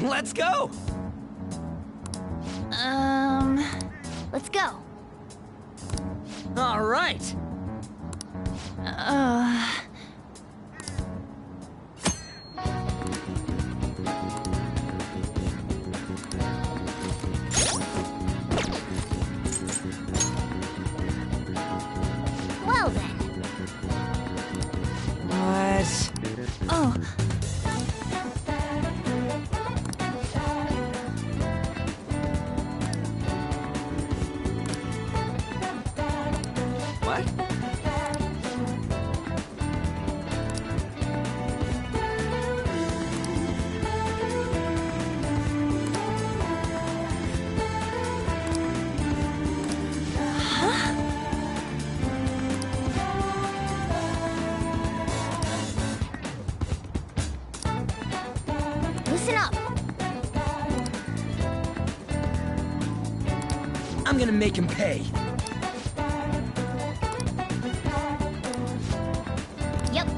[SPEAKER 15] Let's go!
[SPEAKER 3] Let's go.
[SPEAKER 15] All right.
[SPEAKER 3] Well then.
[SPEAKER 15] What?
[SPEAKER 8] Oh.
[SPEAKER 15] What?
[SPEAKER 3] Listen up.
[SPEAKER 15] I'm gonna make him pay.
[SPEAKER 3] Yep.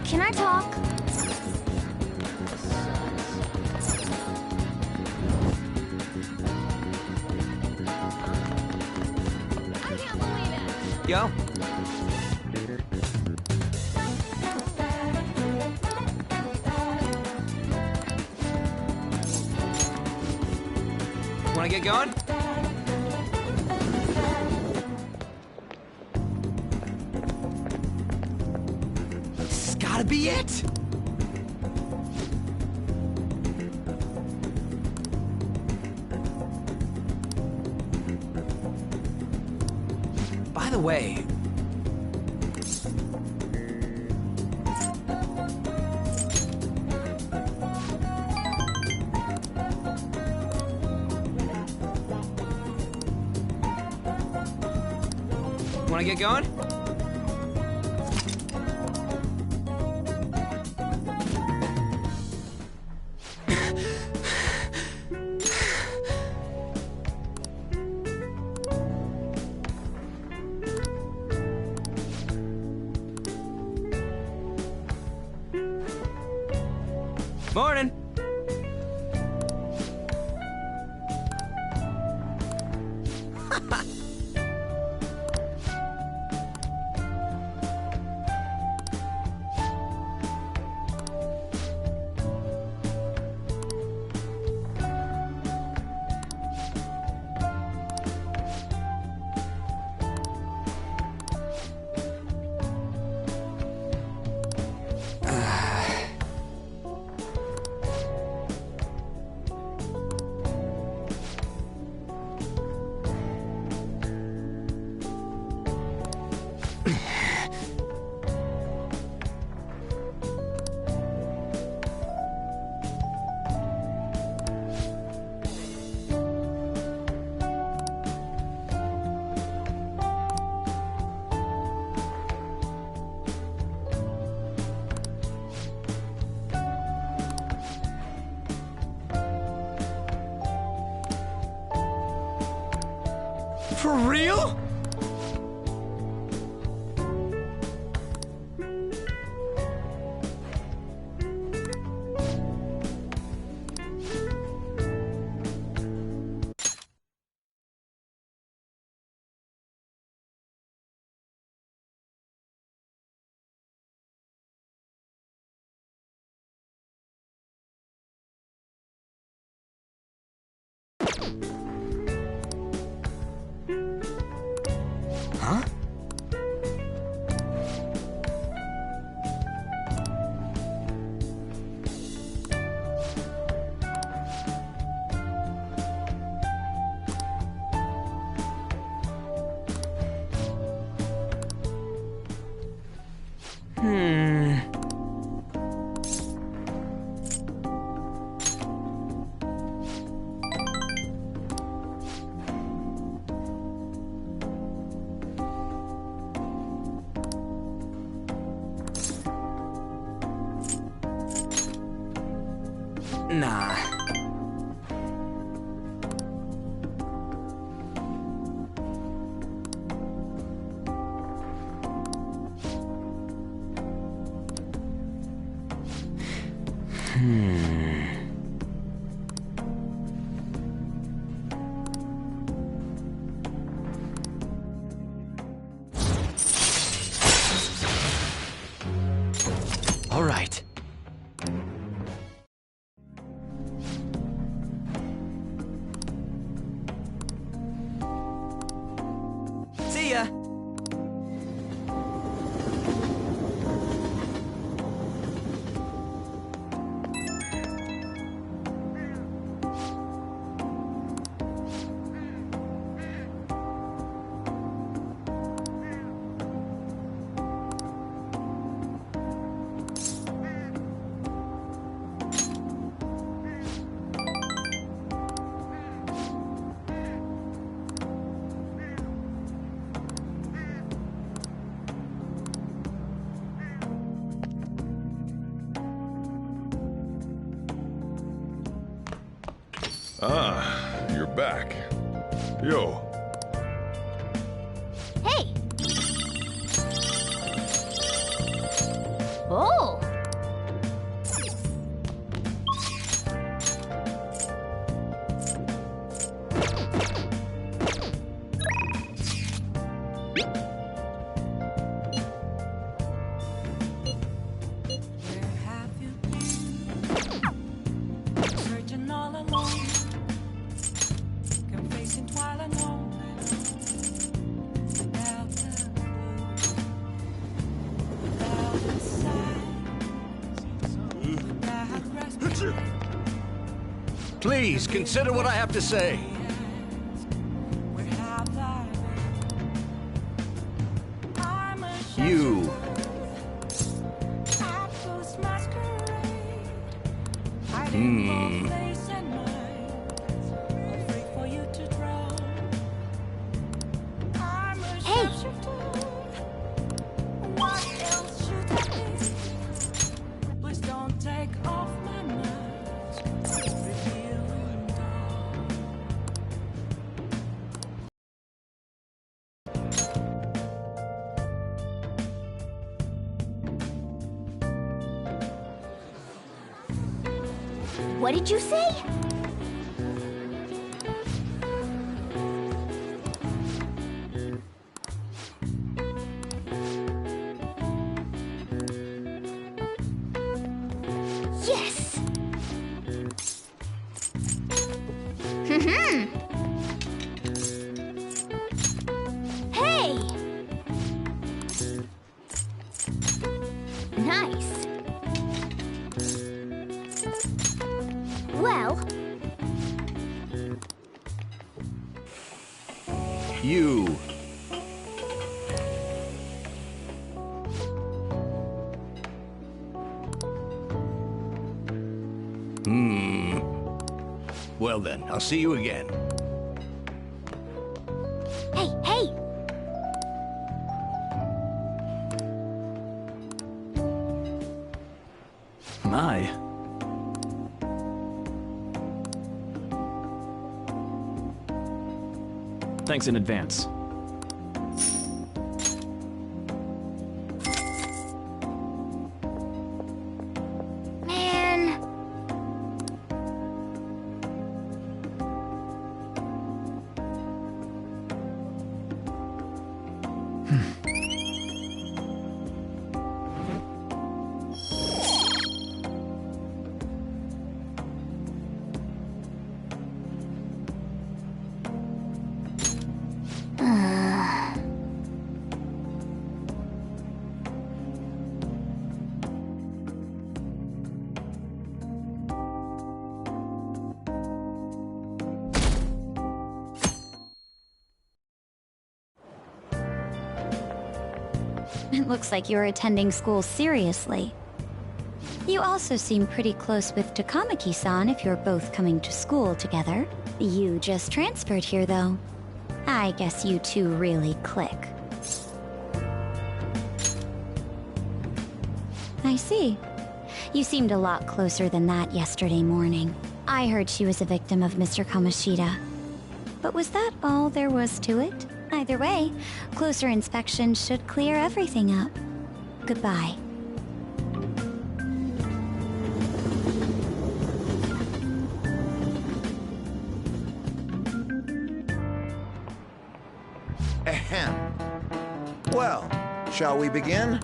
[SPEAKER 3] Can I talk? I can't believe it.
[SPEAKER 15] Yo. Wanna get going? This has gotta be it! By the way, Wanna get going? Morning. For real? Huh? Nah. All right. See ya.
[SPEAKER 20] Ah, you're back. Yo.
[SPEAKER 3] Hey! Oh!
[SPEAKER 18] Searching all alone, confessing while alone. Without the clue, without the signs, without rescue.
[SPEAKER 10] Please consider what I have to say.
[SPEAKER 18] Where have I been? I'm a
[SPEAKER 10] You.
[SPEAKER 18] shadows masquerade, hiding both face and mind, afraid for you to drown. I'm a
[SPEAKER 3] Hey!
[SPEAKER 18] shapeshifter.
[SPEAKER 3] What did you say? Yes! Hey! Nice. Well,
[SPEAKER 10] You. Well then, I'll see you again.
[SPEAKER 3] hey!
[SPEAKER 19] My. Thanks in advance.
[SPEAKER 3] Man.
[SPEAKER 2] It looks like you're attending school seriously. You also seem pretty close with Takamaki-san if you're both coming to school together. You just transferred here, though. I guess you two really click. I see. You seemed a lot closer than that yesterday morning. I heard she was a victim of Mr. Kamoshida. But was that all there was to it? Either way, closer inspection should clear everything up. Goodbye.
[SPEAKER 21] Ahem. Well, shall we begin?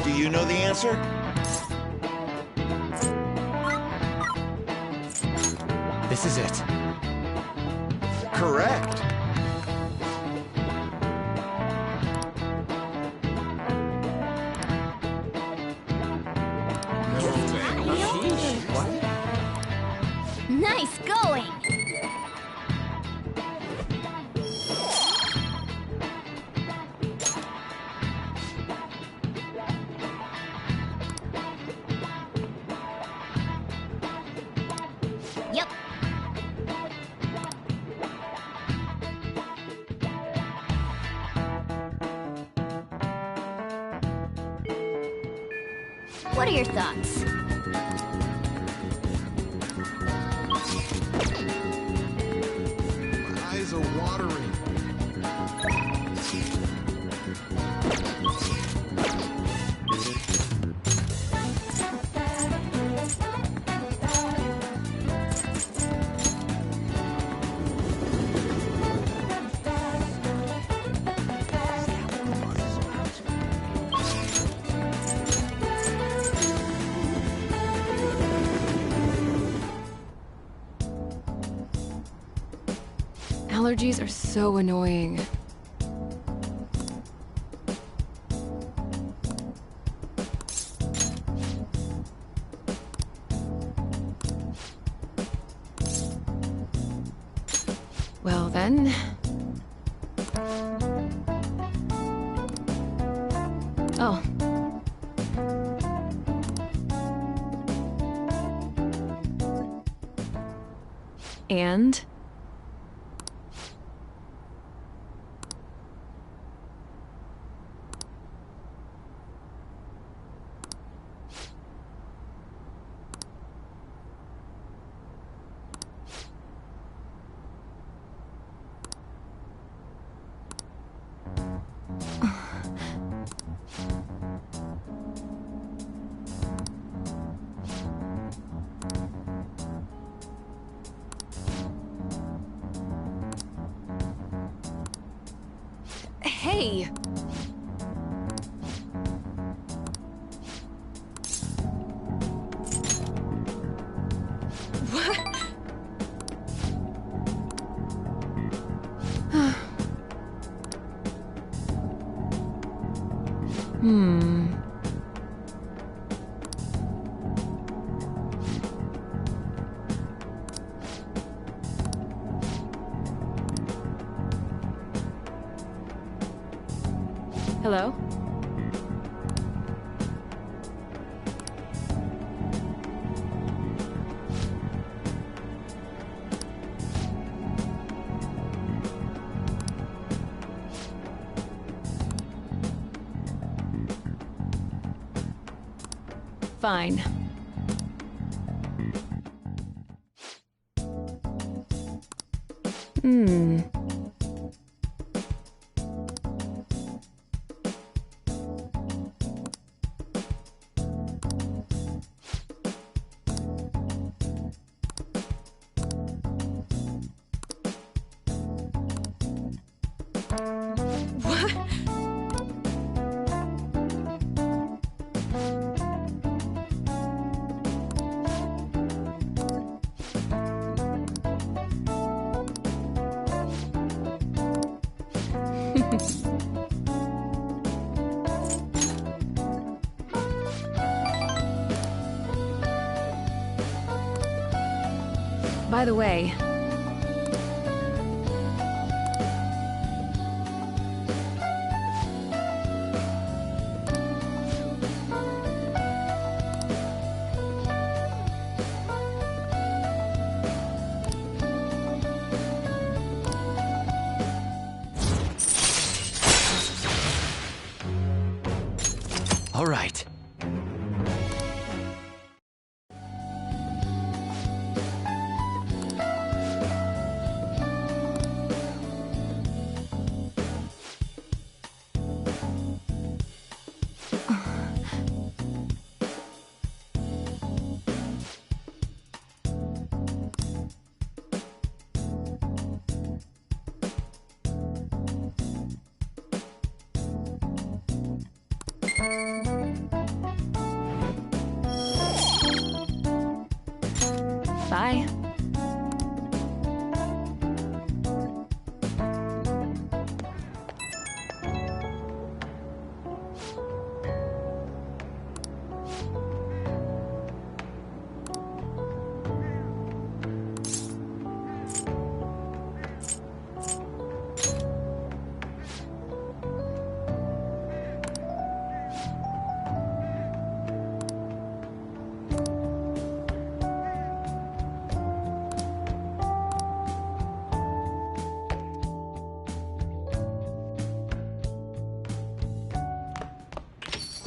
[SPEAKER 21] Do you know the answer?
[SPEAKER 15] This is it.
[SPEAKER 21] Correct.
[SPEAKER 3] Nice going! Yep. What are your thoughts?
[SPEAKER 11] My eyes are watering.
[SPEAKER 22] Allergies are so annoying. Well then... Oh. And... Hey! What? Hello? Fine. What? By the way,
[SPEAKER 15] All right.
[SPEAKER 22] bye.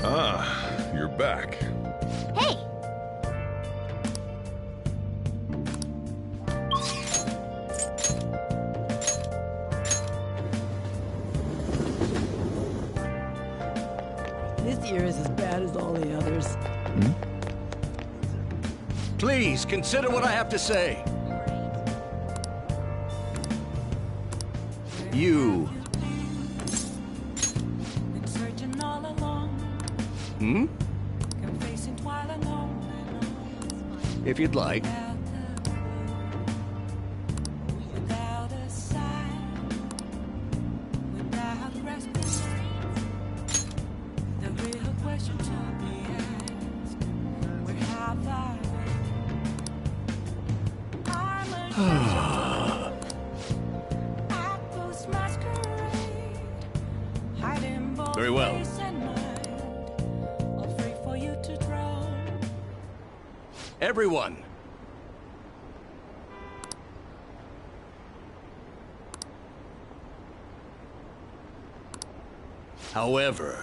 [SPEAKER 20] Ah, you're back.
[SPEAKER 3] Hey!
[SPEAKER 5] This year is as bad as all the others.
[SPEAKER 9] Please, consider what I have to say. You.
[SPEAKER 18] Been searching all along,
[SPEAKER 9] Hmm?
[SPEAKER 18] confessing while alone.
[SPEAKER 9] If you'd like.
[SPEAKER 18] Without a sign, without grasping, the real question to be asked: where have I been? I'm a apples masquerade, hiding both
[SPEAKER 9] Very well.
[SPEAKER 18] face and mind, all free for you to draw.
[SPEAKER 9] Everyone. However,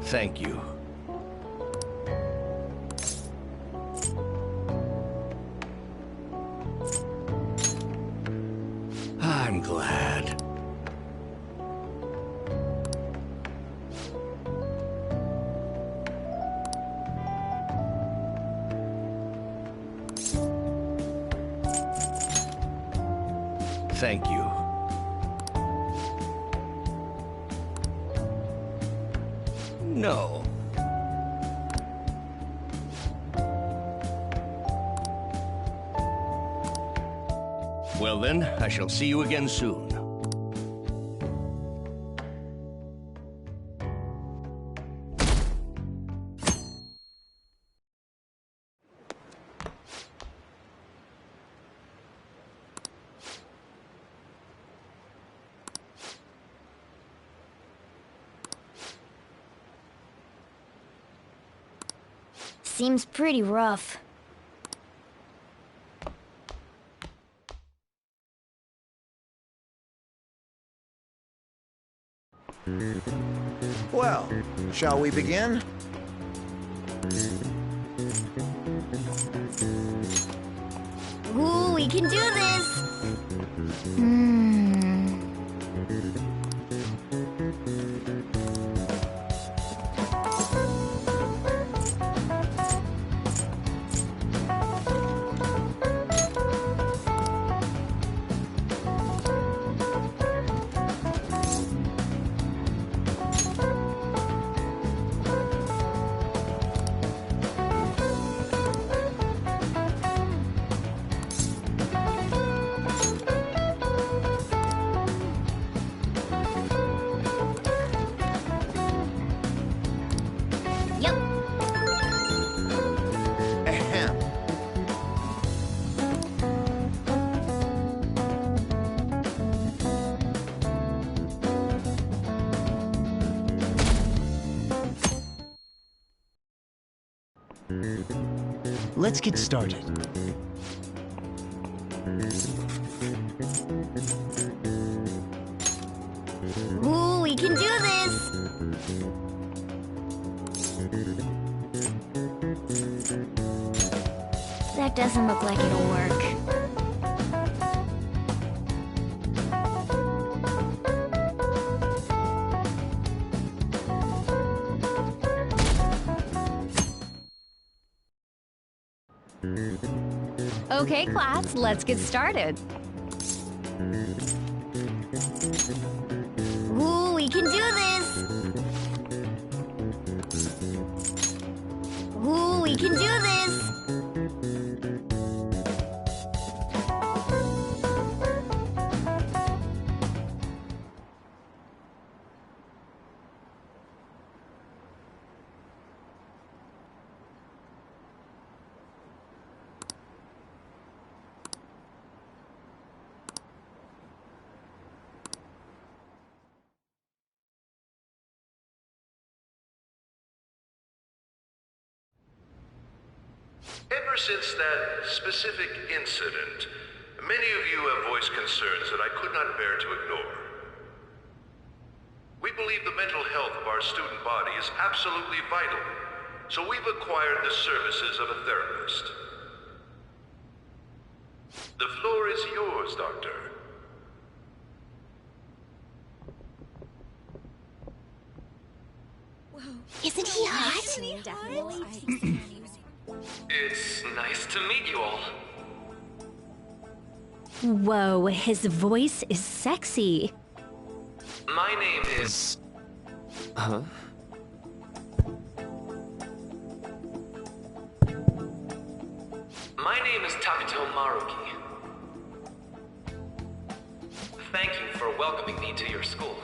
[SPEAKER 9] thank you. Thank you. No. Well then, I shall see you again soon.
[SPEAKER 3] Seems pretty rough.
[SPEAKER 21] Well, shall we begin?
[SPEAKER 3] Ooh, we can do this!
[SPEAKER 4] Let's get started.
[SPEAKER 3] Ooh, we can do this! That doesn't look like it'll work.
[SPEAKER 22] Okay, class, let's get started.
[SPEAKER 3] Ooh, we can do this! Ooh, we can do this!
[SPEAKER 10] Ever since that specific incident, many of you have voiced concerns that I could not bear to ignore. We believe the mental health of our student body is absolutely vital, so we've acquired the services of a therapist. The floor is yours, Doctor.
[SPEAKER 2] Isn't he hot?
[SPEAKER 7] It's nice to meet you all.
[SPEAKER 6] Whoa, his voice is sexy.
[SPEAKER 7] My name is...
[SPEAKER 12] Huh?
[SPEAKER 7] My name is Takuto Maruki. Thank you for welcoming me to your school.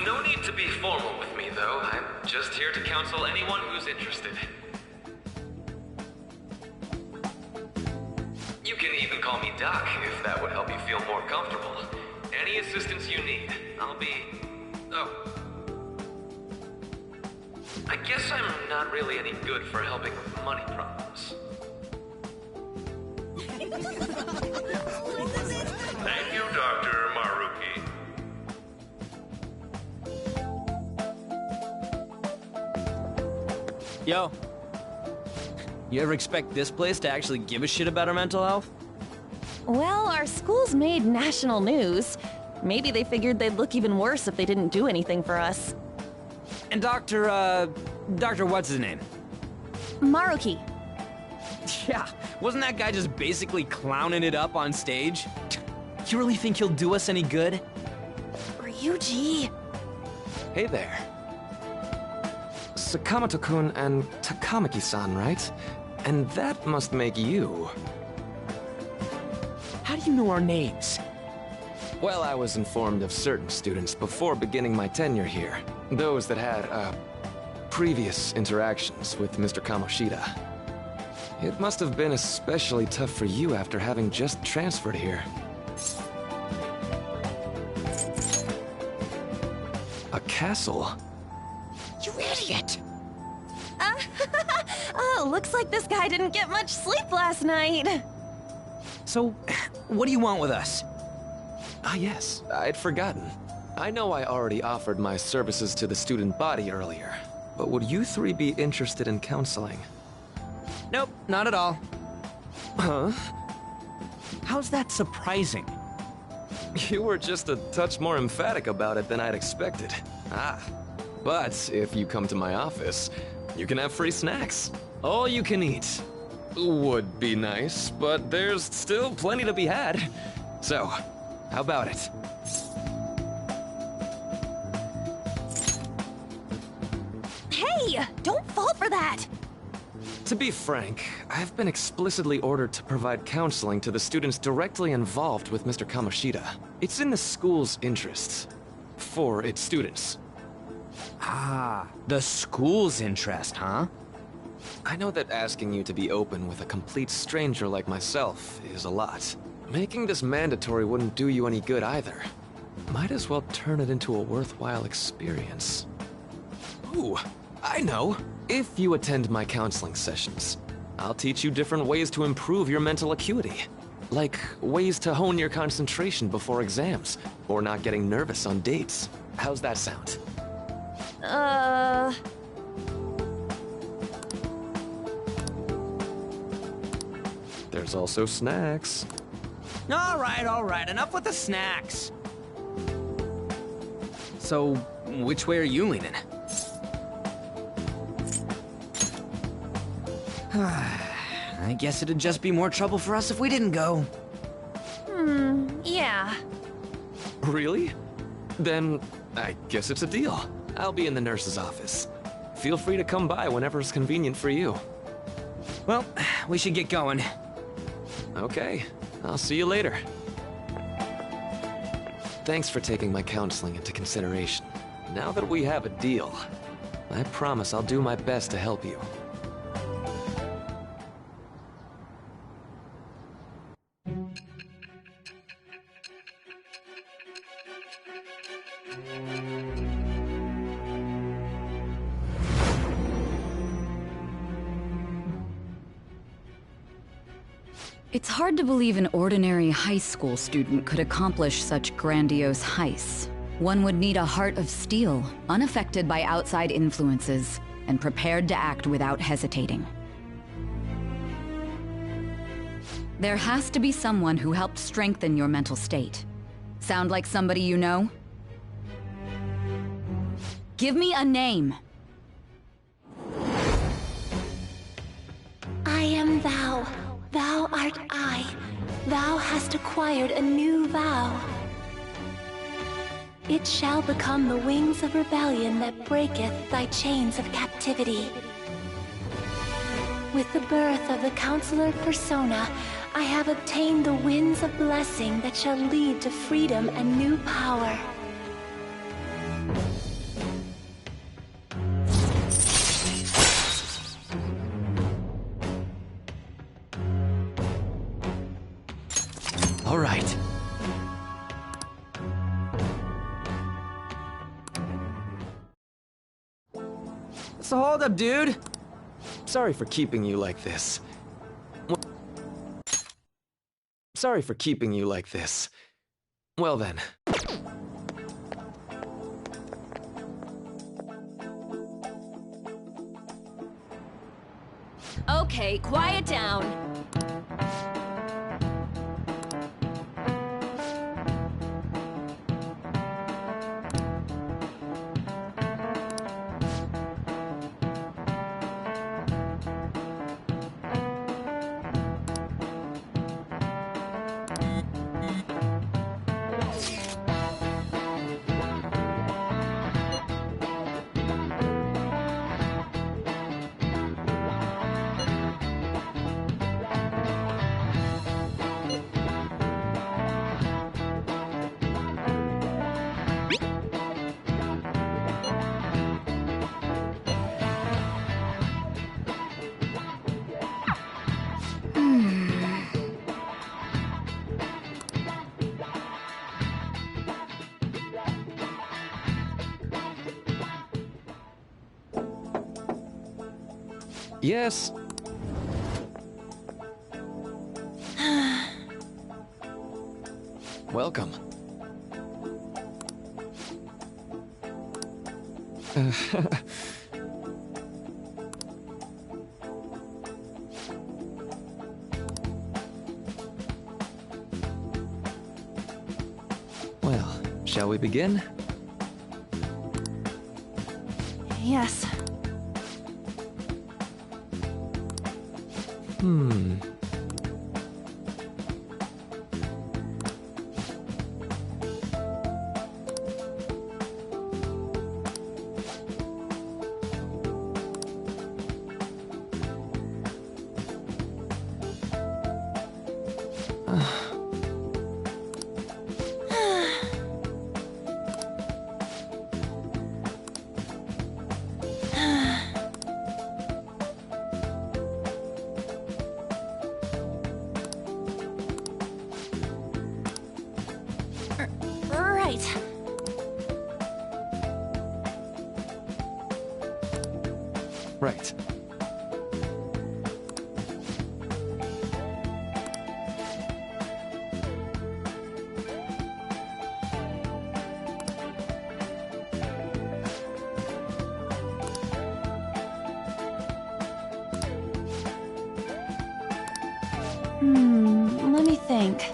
[SPEAKER 7] No need to be formal with me, though. I'm just here to counsel anyone who's interested. You can even call me Doc, if that would help you feel more comfortable. Any assistance you need, I'll be... Oh. I guess I'm not really any good for helping with money problems.
[SPEAKER 10] Thank you, Dr. Maruki.
[SPEAKER 15] Yo. You ever expect this place to actually give a shit about our mental health?
[SPEAKER 8] Well, our school's made national news. Maybe they figured they'd look even worse if they didn't do anything for us.
[SPEAKER 15] And Dr. what's his name?
[SPEAKER 8] Maruki.
[SPEAKER 15] Yeah, wasn't that guy just basically clowning it up on stage? You really think he'll do us any good?
[SPEAKER 8] Ryuji!
[SPEAKER 1] Hey there. Sakamoto-kun and Takamaki-san, right? And that must make you.
[SPEAKER 15] How do you know our names?
[SPEAKER 1] Well, I was informed of certain students before beginning my tenure here. Those that had, previous interactions with Mr. Kamoshida. It must have been especially tough for you after having just transferred here. A castle?
[SPEAKER 15] You idiot!
[SPEAKER 8] Oh, looks like this guy didn't get much sleep last night.
[SPEAKER 15] So, what do you want with us?
[SPEAKER 1] Ah yes, I'd forgotten. I know I already offered my services to the student body earlier, but would you three be interested in counseling?
[SPEAKER 15] Nope, not at all.
[SPEAKER 1] Huh?
[SPEAKER 15] How's that surprising?
[SPEAKER 1] You were just a touch more emphatic about it than I'd expected. Ah, but if you come to my office, you can have free snacks. All you can eat. Would be nice, but there's still plenty to be had. So, how about it?
[SPEAKER 8] Hey, don't fall for that!
[SPEAKER 1] To be frank, I've been explicitly ordered to provide counseling to the students directly involved with Mr. Kamoshida. It's in the school's interests. For its students.
[SPEAKER 15] Ah, the school's interest, huh?
[SPEAKER 1] I know that asking you to be open with a complete stranger like myself is a lot. Making this mandatory wouldn't do you any good either. Might as well turn it into a worthwhile experience. Ooh, I know. If you attend my counseling sessions, I'll teach you different ways to improve your mental acuity. Like ways to hone your concentration before exams, or not getting nervous on dates. How's that sound? There's also snacks.
[SPEAKER 15] All right, enough with the snacks. So, which way are you leaning? I guess it'd just be more trouble for us if we didn't go.
[SPEAKER 8] Yeah.
[SPEAKER 1] Really? Then, I guess it's a deal. I'll be in the nurse's office. Feel free to come by whenever it's convenient for you.
[SPEAKER 15] Well, we should get going.
[SPEAKER 1] Okay, I'll see you later. Thanks for taking my counseling into consideration. Now that we have a deal, I promise I'll do my best to help you.
[SPEAKER 4] It's hard to believe an ordinary high school student could accomplish such grandiose heists. One would need a heart of steel, unaffected by outside influences, and prepared to act without hesitating. There has to be someone who helped strengthen your mental state. Sound like somebody you know? Give me a name!
[SPEAKER 13] I am thou. Thou art I. Thou hast acquired a new vow. It shall become the wings of rebellion that breaketh thy chains of captivity. With the birth of the Counselor Persona, I have obtained the winds of blessing that shall lead to freedom and new power.
[SPEAKER 1] All right.
[SPEAKER 15] So hold up, dude.
[SPEAKER 1] Sorry for keeping you like this. Sorry for keeping you like this. Well then.
[SPEAKER 6] Okay, quiet down.
[SPEAKER 1] Yes. Welcome. Well, shall we begin?
[SPEAKER 8] Yes. Right.
[SPEAKER 1] Right.
[SPEAKER 8] Let me think.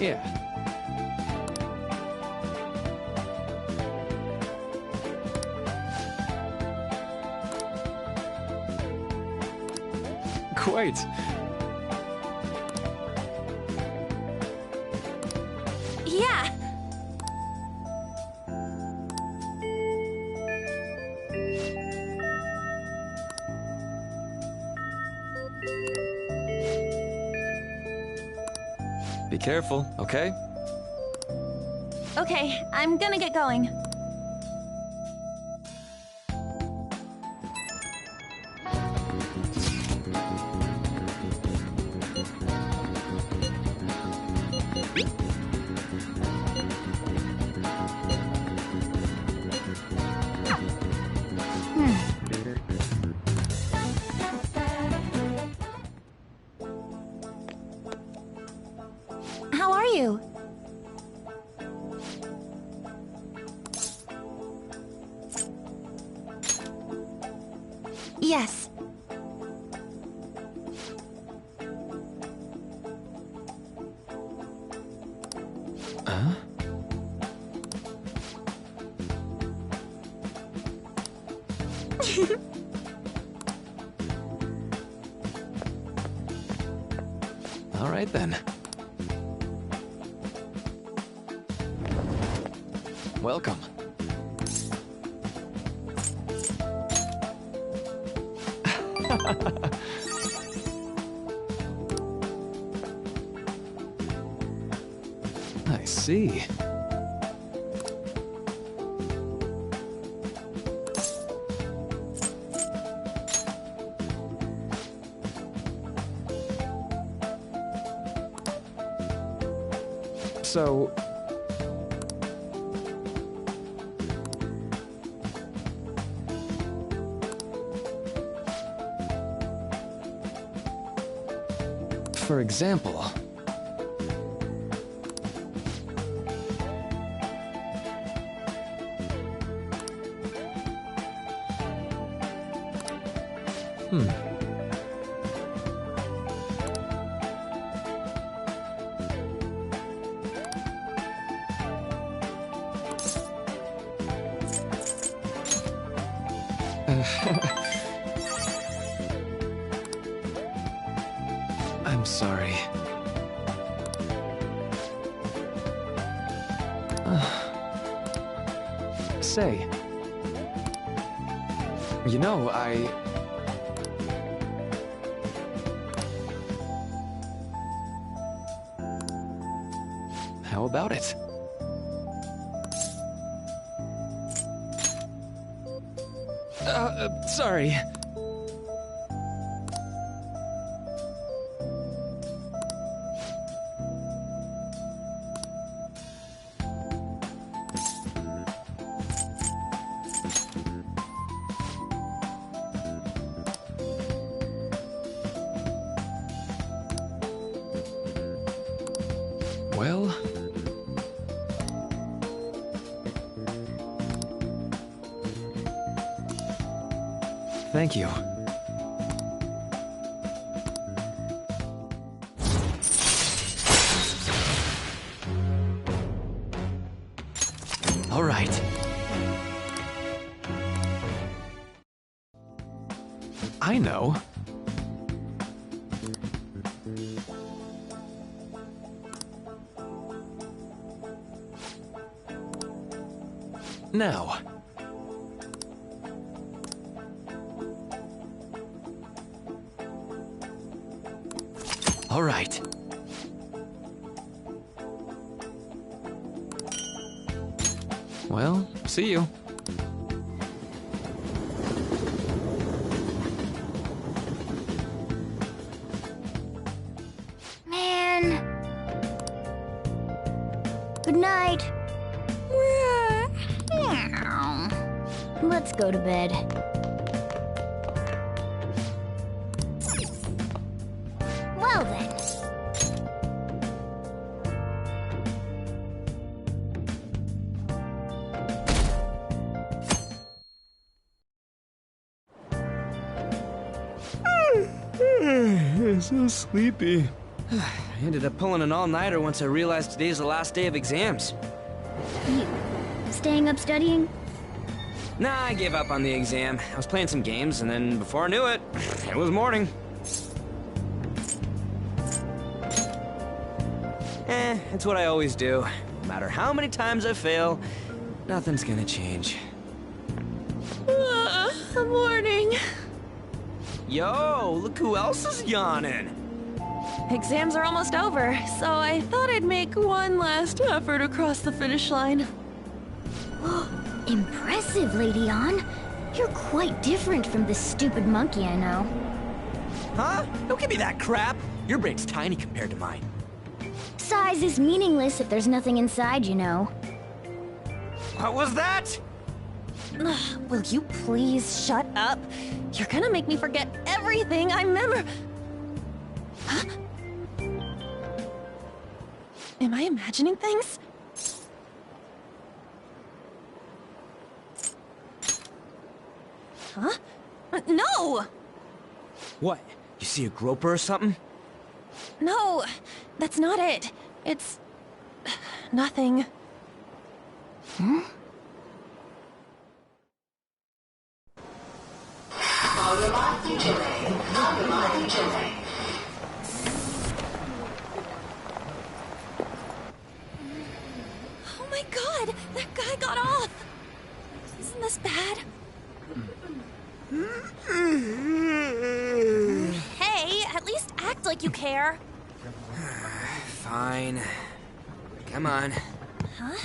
[SPEAKER 1] Yeah. Quite.
[SPEAKER 8] Yeah.
[SPEAKER 1] Be careful, okay?
[SPEAKER 8] Okay, I'm gonna get going. How are you? Yes.
[SPEAKER 1] Huh? All right then. Welcome. I see. So... For example... I'm sorry. Say... You know, How about it? Sorry. Well... Thank you. All right. I know. Now. All right. Well, see you.
[SPEAKER 3] Man. Good night. Let's go to bed. Well then.
[SPEAKER 15] So sleepy. I ended up pulling an all-nighter once I realized today's the last day of exams.
[SPEAKER 3] You staying up studying?
[SPEAKER 15] Nah, I gave up on the exam. I was playing some games, and then before I knew it, it was morning. It's what I always do. No matter how many times I fail, nothing's gonna change.
[SPEAKER 8] Morning.
[SPEAKER 15] Yo, look who else is yawning.
[SPEAKER 8] Exams are almost over, so I thought I'd make one last effort across the finish line.
[SPEAKER 3] Impressive, Lady Ann. You're quite different from this stupid monkey I know.
[SPEAKER 15] Huh? Don't give me that crap. Your brain's tiny compared to mine.
[SPEAKER 3] Size is meaningless if there's nothing inside, you know.
[SPEAKER 15] What was that?
[SPEAKER 8] Will you please shut up? You're gonna make me forget everything I remember. Huh? Am I imagining things? Huh? No!
[SPEAKER 15] What? You see a groper or something?
[SPEAKER 8] No, that's not it. It's... nothing.
[SPEAKER 3] Hmm?
[SPEAKER 8] Oh my god! That guy got off! Isn't this bad? Hey, at least act like you care.
[SPEAKER 15] Fine. Come on.
[SPEAKER 8] Huh?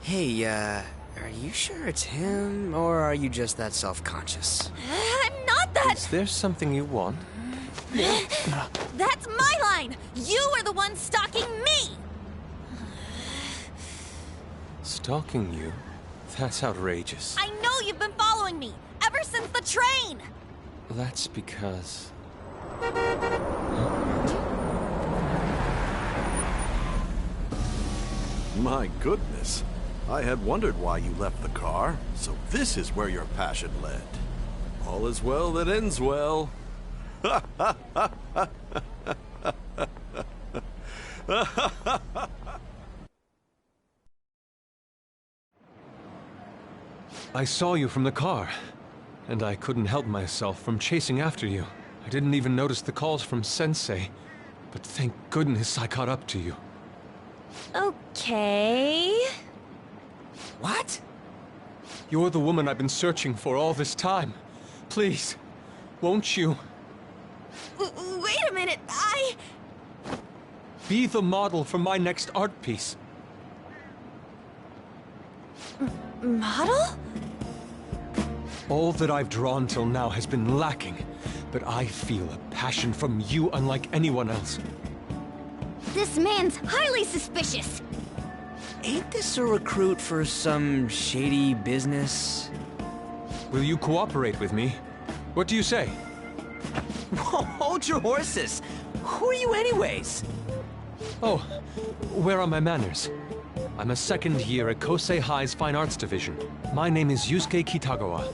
[SPEAKER 15] Hey, are you sure it's him, or are you just that self-conscious?
[SPEAKER 8] I'm not that...
[SPEAKER 1] Is there something you want?
[SPEAKER 8] That's my line! You are the one stalking me!
[SPEAKER 1] Stalking you? That's outrageous.
[SPEAKER 8] I know you've been following me, ever since the train!
[SPEAKER 1] That's because...
[SPEAKER 14] My goodness. I had wondered why you left the car, so this is where your passion led. All is well that ends well.
[SPEAKER 16] I saw you from the car, and I couldn't help myself from chasing after you. I didn't even notice the calls from Sensei, but thank goodness I caught up to you.
[SPEAKER 8] Okay...
[SPEAKER 15] What?
[SPEAKER 16] You're the woman I've been searching for all this time. Please, won't you?
[SPEAKER 8] Wait a minute,
[SPEAKER 16] Be the model for my next art piece.
[SPEAKER 8] Model?
[SPEAKER 16] All that I've drawn till now has been lacking, but I feel a passion from you unlike anyone else.
[SPEAKER 3] This man's highly suspicious.
[SPEAKER 15] Ain't this a recruit for some shady business?
[SPEAKER 16] Will you cooperate with me? What do you say?
[SPEAKER 15] Whoa, hold your horses! Who are you anyways?
[SPEAKER 16] Oh, where are my manners? I'm a second year at Kosei High's Fine Arts Division. My name is Yusuke Kitagawa.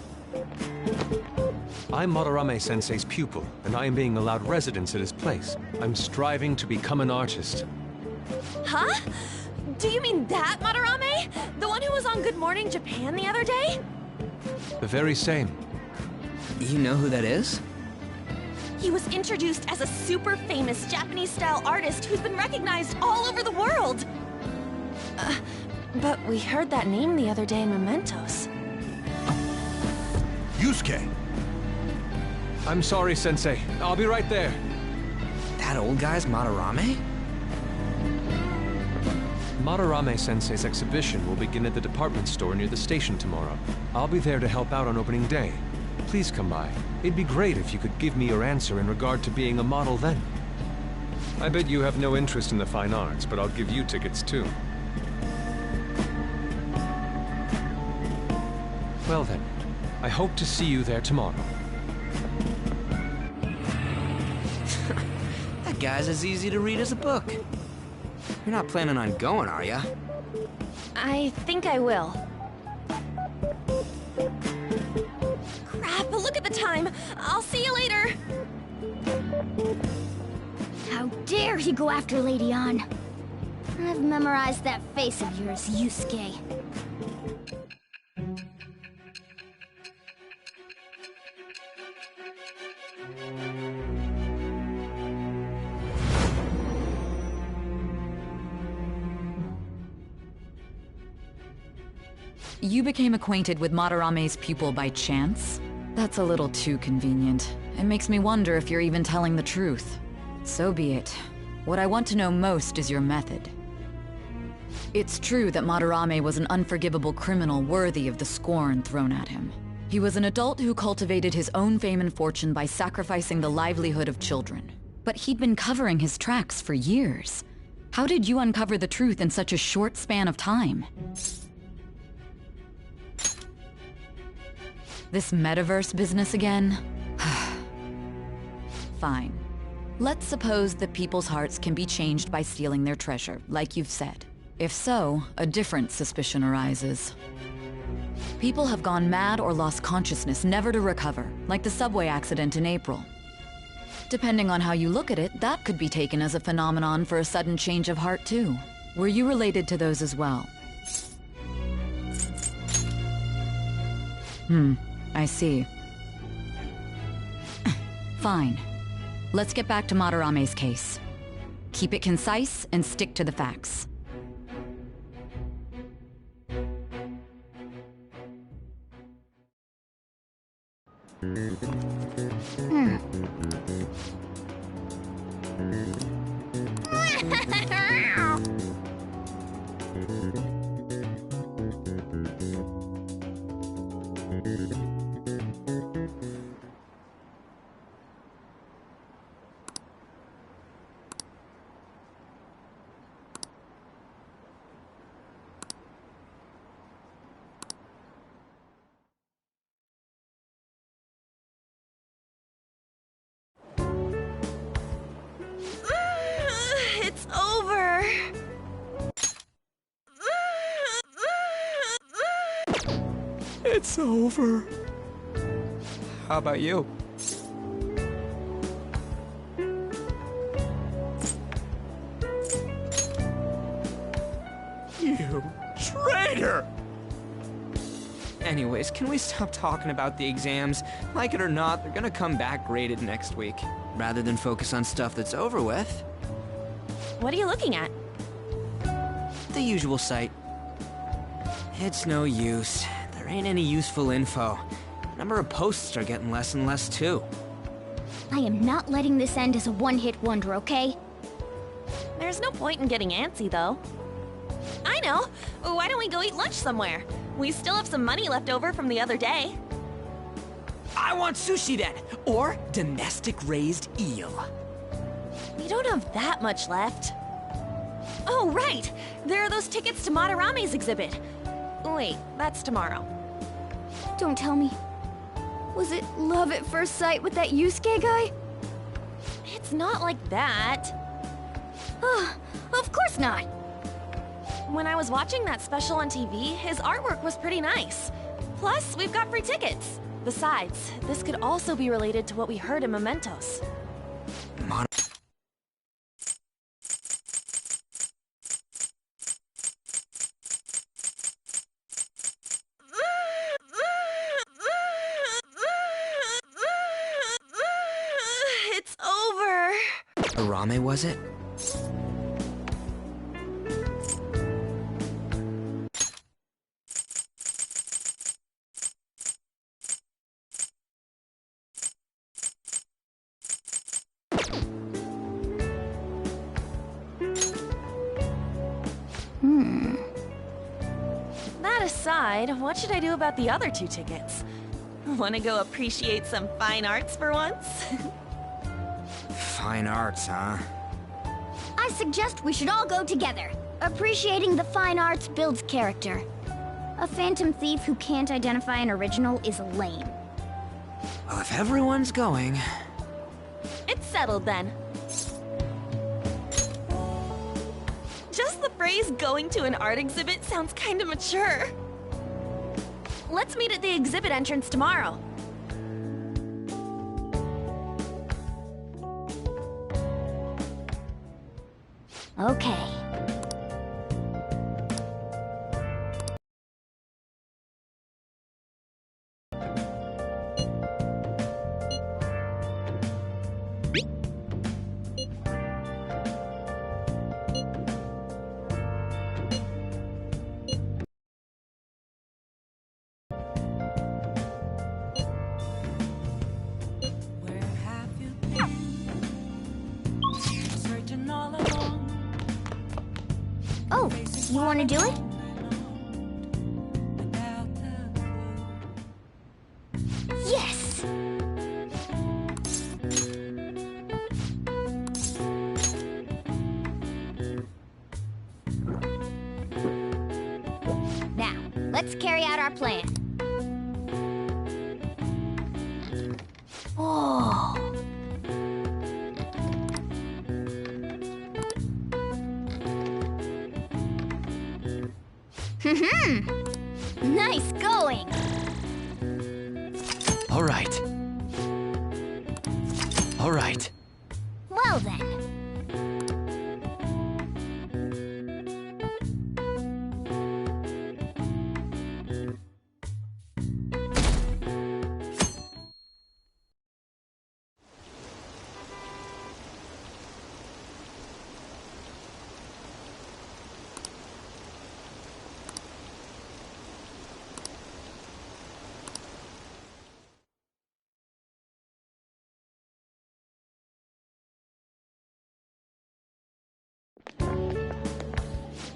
[SPEAKER 16] I'm Madarame-sensei's pupil, and I am being allowed residence at his place. I'm striving to become an artist.
[SPEAKER 8] Huh? Do you mean that Madarame? The one who was on Good Morning Japan the other day?
[SPEAKER 16] The very same.
[SPEAKER 15] You know who that is?
[SPEAKER 8] He was introduced as a super famous Japanese-style artist who's been recognized all over the world. But we heard that name the other day in Mementos.
[SPEAKER 14] Yusuke!
[SPEAKER 16] I'm sorry, Sensei. I'll be right there.
[SPEAKER 15] That old guy's Madarame?
[SPEAKER 16] Madarame-sensei's exhibition will begin at the department store near the station tomorrow. I'll be there to help out on opening day. Please come by. It'd be great if you could give me your answer in regard to being a model then. I bet you have no interest in the fine arts, but I'll give you tickets too. Well then, I hope to see you there tomorrow.
[SPEAKER 15] That guy's as easy to read as a book. You're not planning on going, are ya?
[SPEAKER 8] I think I will. Crap, look at the time! I'll see you later!
[SPEAKER 3] How dare he go after Lady Ann? I've memorized that face of yours, Yusuke.
[SPEAKER 4] You became acquainted with Madarame's pupil by chance? That's a little too convenient. It makes me wonder if you're even telling the truth. So be it. What I want to know most is your method. It's true that Madarame was an unforgivable criminal worthy of the scorn thrown at him. He was an adult who cultivated his own fame and fortune by sacrificing the livelihood of children. But he'd been covering his tracks for years. How did you uncover the truth in such a short span of time? This metaverse business again? Fine. Let's suppose that people's hearts can be changed by stealing their treasure, like you've said. If so, a different suspicion arises. People have gone mad or lost consciousness, never to recover, like the subway accident in April. Depending on how you look at it, that could be taken as a phenomenon for a sudden change of heart too. Were you related to those as well? I see. Fine. Let's get back to Madarame's case. Keep it concise and stick to the facts.
[SPEAKER 8] It's over.
[SPEAKER 15] It's over. How about you? You traitor! Anyways, can we stop talking about the exams? Like it or not, they're gonna come back graded next week. Rather than focus on stuff that's over with.
[SPEAKER 8] What are you looking at?
[SPEAKER 15] The usual site. It's no use. There ain't any useful info. Number of posts are getting less and less too.
[SPEAKER 3] I am not letting this end as a one-hit wonder, okay?
[SPEAKER 8] There's no point in getting antsy, though. I know! Why don't we go eat lunch somewhere? We still have some money left over from the other day.
[SPEAKER 15] I want sushi then, or domestic-raised eel.
[SPEAKER 8] We don't have that much left. Oh, right! There are those tickets to Madarame's exhibit. Wait, that's tomorrow.
[SPEAKER 3] Don't tell me. Was it love at first sight with that Yusuke guy?
[SPEAKER 8] It's not like that.
[SPEAKER 3] Of course not.
[SPEAKER 8] When I was watching that special on TV, his artwork was pretty nice. Plus, we've got free tickets. Besides, this could also be related to what we heard in Mementos. It's over.
[SPEAKER 15] Arame, was it?
[SPEAKER 8] That aside, what should I do about the other 2 tickets? Want to go appreciate some fine arts for once?
[SPEAKER 15] Fine arts, huh?
[SPEAKER 3] I suggest we should all go together. Appreciating the fine arts builds character. A phantom thief who can't identify an original is lame.
[SPEAKER 15] Well, if everyone's going...
[SPEAKER 8] It's settled then. Just the phrase going to an art exhibit sounds kinda mature. Let's meet at the exhibit entrance tomorrow.
[SPEAKER 3] Okay. Oh, you want to do it? Yes! Now, let's carry out our plan. Oh. Nice going!
[SPEAKER 1] All right. All right.
[SPEAKER 3] Well then.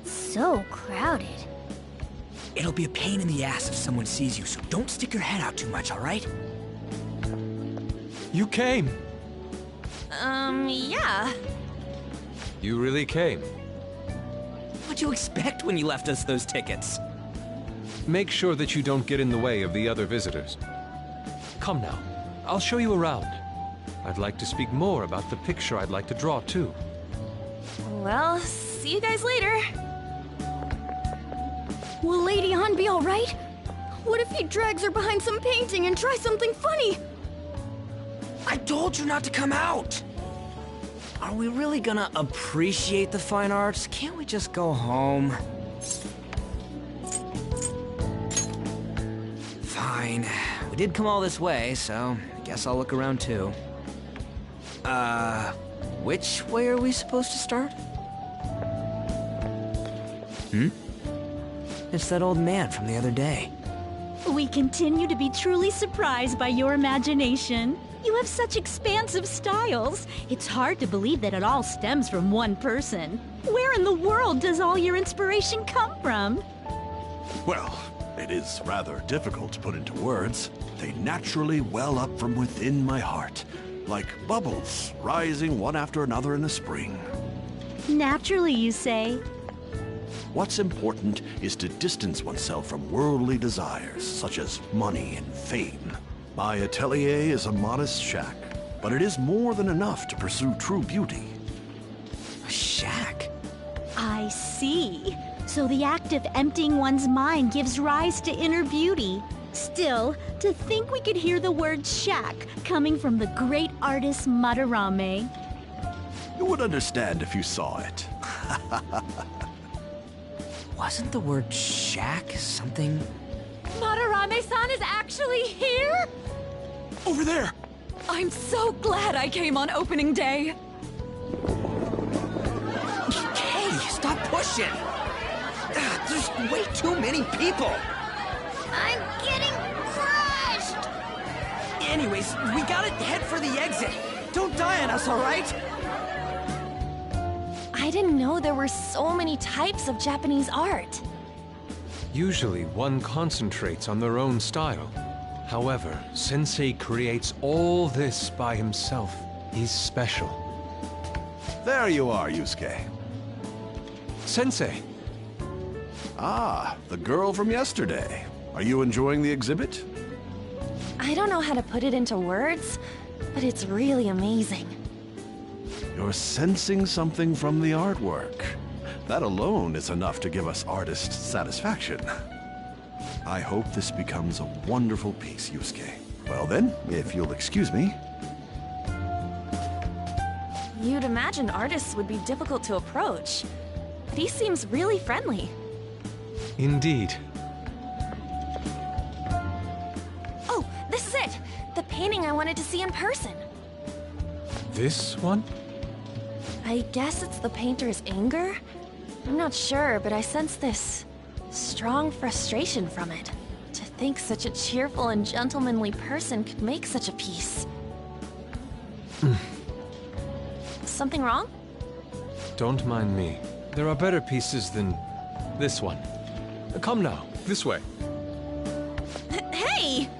[SPEAKER 3] So crowded.
[SPEAKER 15] It'll be a pain in the ass if someone sees you, so don't stick your head out too much, all right?
[SPEAKER 16] You came.
[SPEAKER 8] Yeah.
[SPEAKER 16] You really came.
[SPEAKER 15] What'd you expect when you left us those tickets?
[SPEAKER 16] Make sure that you don't get in the way of the other visitors. Come now, I'll show you around. I'd like to speak more about the picture I'd like to draw, too.
[SPEAKER 8] Well, see you guys later.
[SPEAKER 3] Will Lady Han be alright? What if he drags her behind some painting and tries something funny?
[SPEAKER 15] I told you not to come out! Are we really gonna appreciate the fine arts? Can't we just go home? Fine. We did come all this way, so I guess I'll look around too. Which way are we supposed to start? It's that old man from the other day.
[SPEAKER 17] We continue to be truly surprised by your imagination. You have such expansive styles. It's hard to believe that it all stems from one person. Where in the world does all your inspiration come from?
[SPEAKER 14] Well, it is rather difficult to put into words. They naturally well up from within my heart, like bubbles rising one after another in the spring.
[SPEAKER 17] Naturally, you say?
[SPEAKER 14] What's important is to distance oneself from worldly desires, such as money and fame. My atelier is a modest shack, but it is more than enough to pursue true beauty.
[SPEAKER 15] A shack?
[SPEAKER 17] I see. So the act of emptying one's mind gives rise to inner beauty. Still, to think we could hear the word shack coming from the great artist Madarame.
[SPEAKER 14] You would understand if you saw it.
[SPEAKER 15] Wasn't the word shack something?
[SPEAKER 4] Madarame-san is actually here?
[SPEAKER 15] Over there!
[SPEAKER 4] I'm so glad I came on opening day.
[SPEAKER 15] Hey, stop pushing! There's way too many people!
[SPEAKER 3] I'm getting crushed!
[SPEAKER 15] Anyways, we gotta head for the exit. Don't die on us, alright?
[SPEAKER 8] I didn't know there were so many types of Japanese art.
[SPEAKER 16] Usually, one concentrates on their own style. However, Sensei creates all this by himself. He's special.
[SPEAKER 14] There you are, Yusuke.
[SPEAKER 16] Sensei!
[SPEAKER 14] Ah, the girl from yesterday. Are you enjoying the exhibit?
[SPEAKER 8] I don't know how to put it into words, but it's really amazing.
[SPEAKER 14] You're sensing something from the artwork. That alone is enough to give us artist satisfaction. I hope this becomes a wonderful piece, Yusuke. Well then, if you'll excuse me.
[SPEAKER 8] You'd imagine artists would be difficult to approach, but he seems really friendly.
[SPEAKER 16] Indeed.
[SPEAKER 8] Oh, this is it! The painting I wanted to see in person.
[SPEAKER 16] This one?
[SPEAKER 8] I guess it's the painter's anger? I'm not sure, but I sense this strong frustration from it. To think such a cheerful and gentlemanly person could make such a piece. Something wrong?
[SPEAKER 16] Don't mind me. There are better pieces than this one. Come now, this way.
[SPEAKER 8] Hey!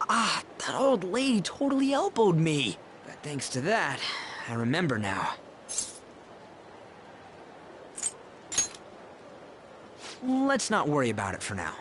[SPEAKER 15] Ah, that old lady totally elbowed me. But thanks to that, I remember now. Let's not worry about it for now.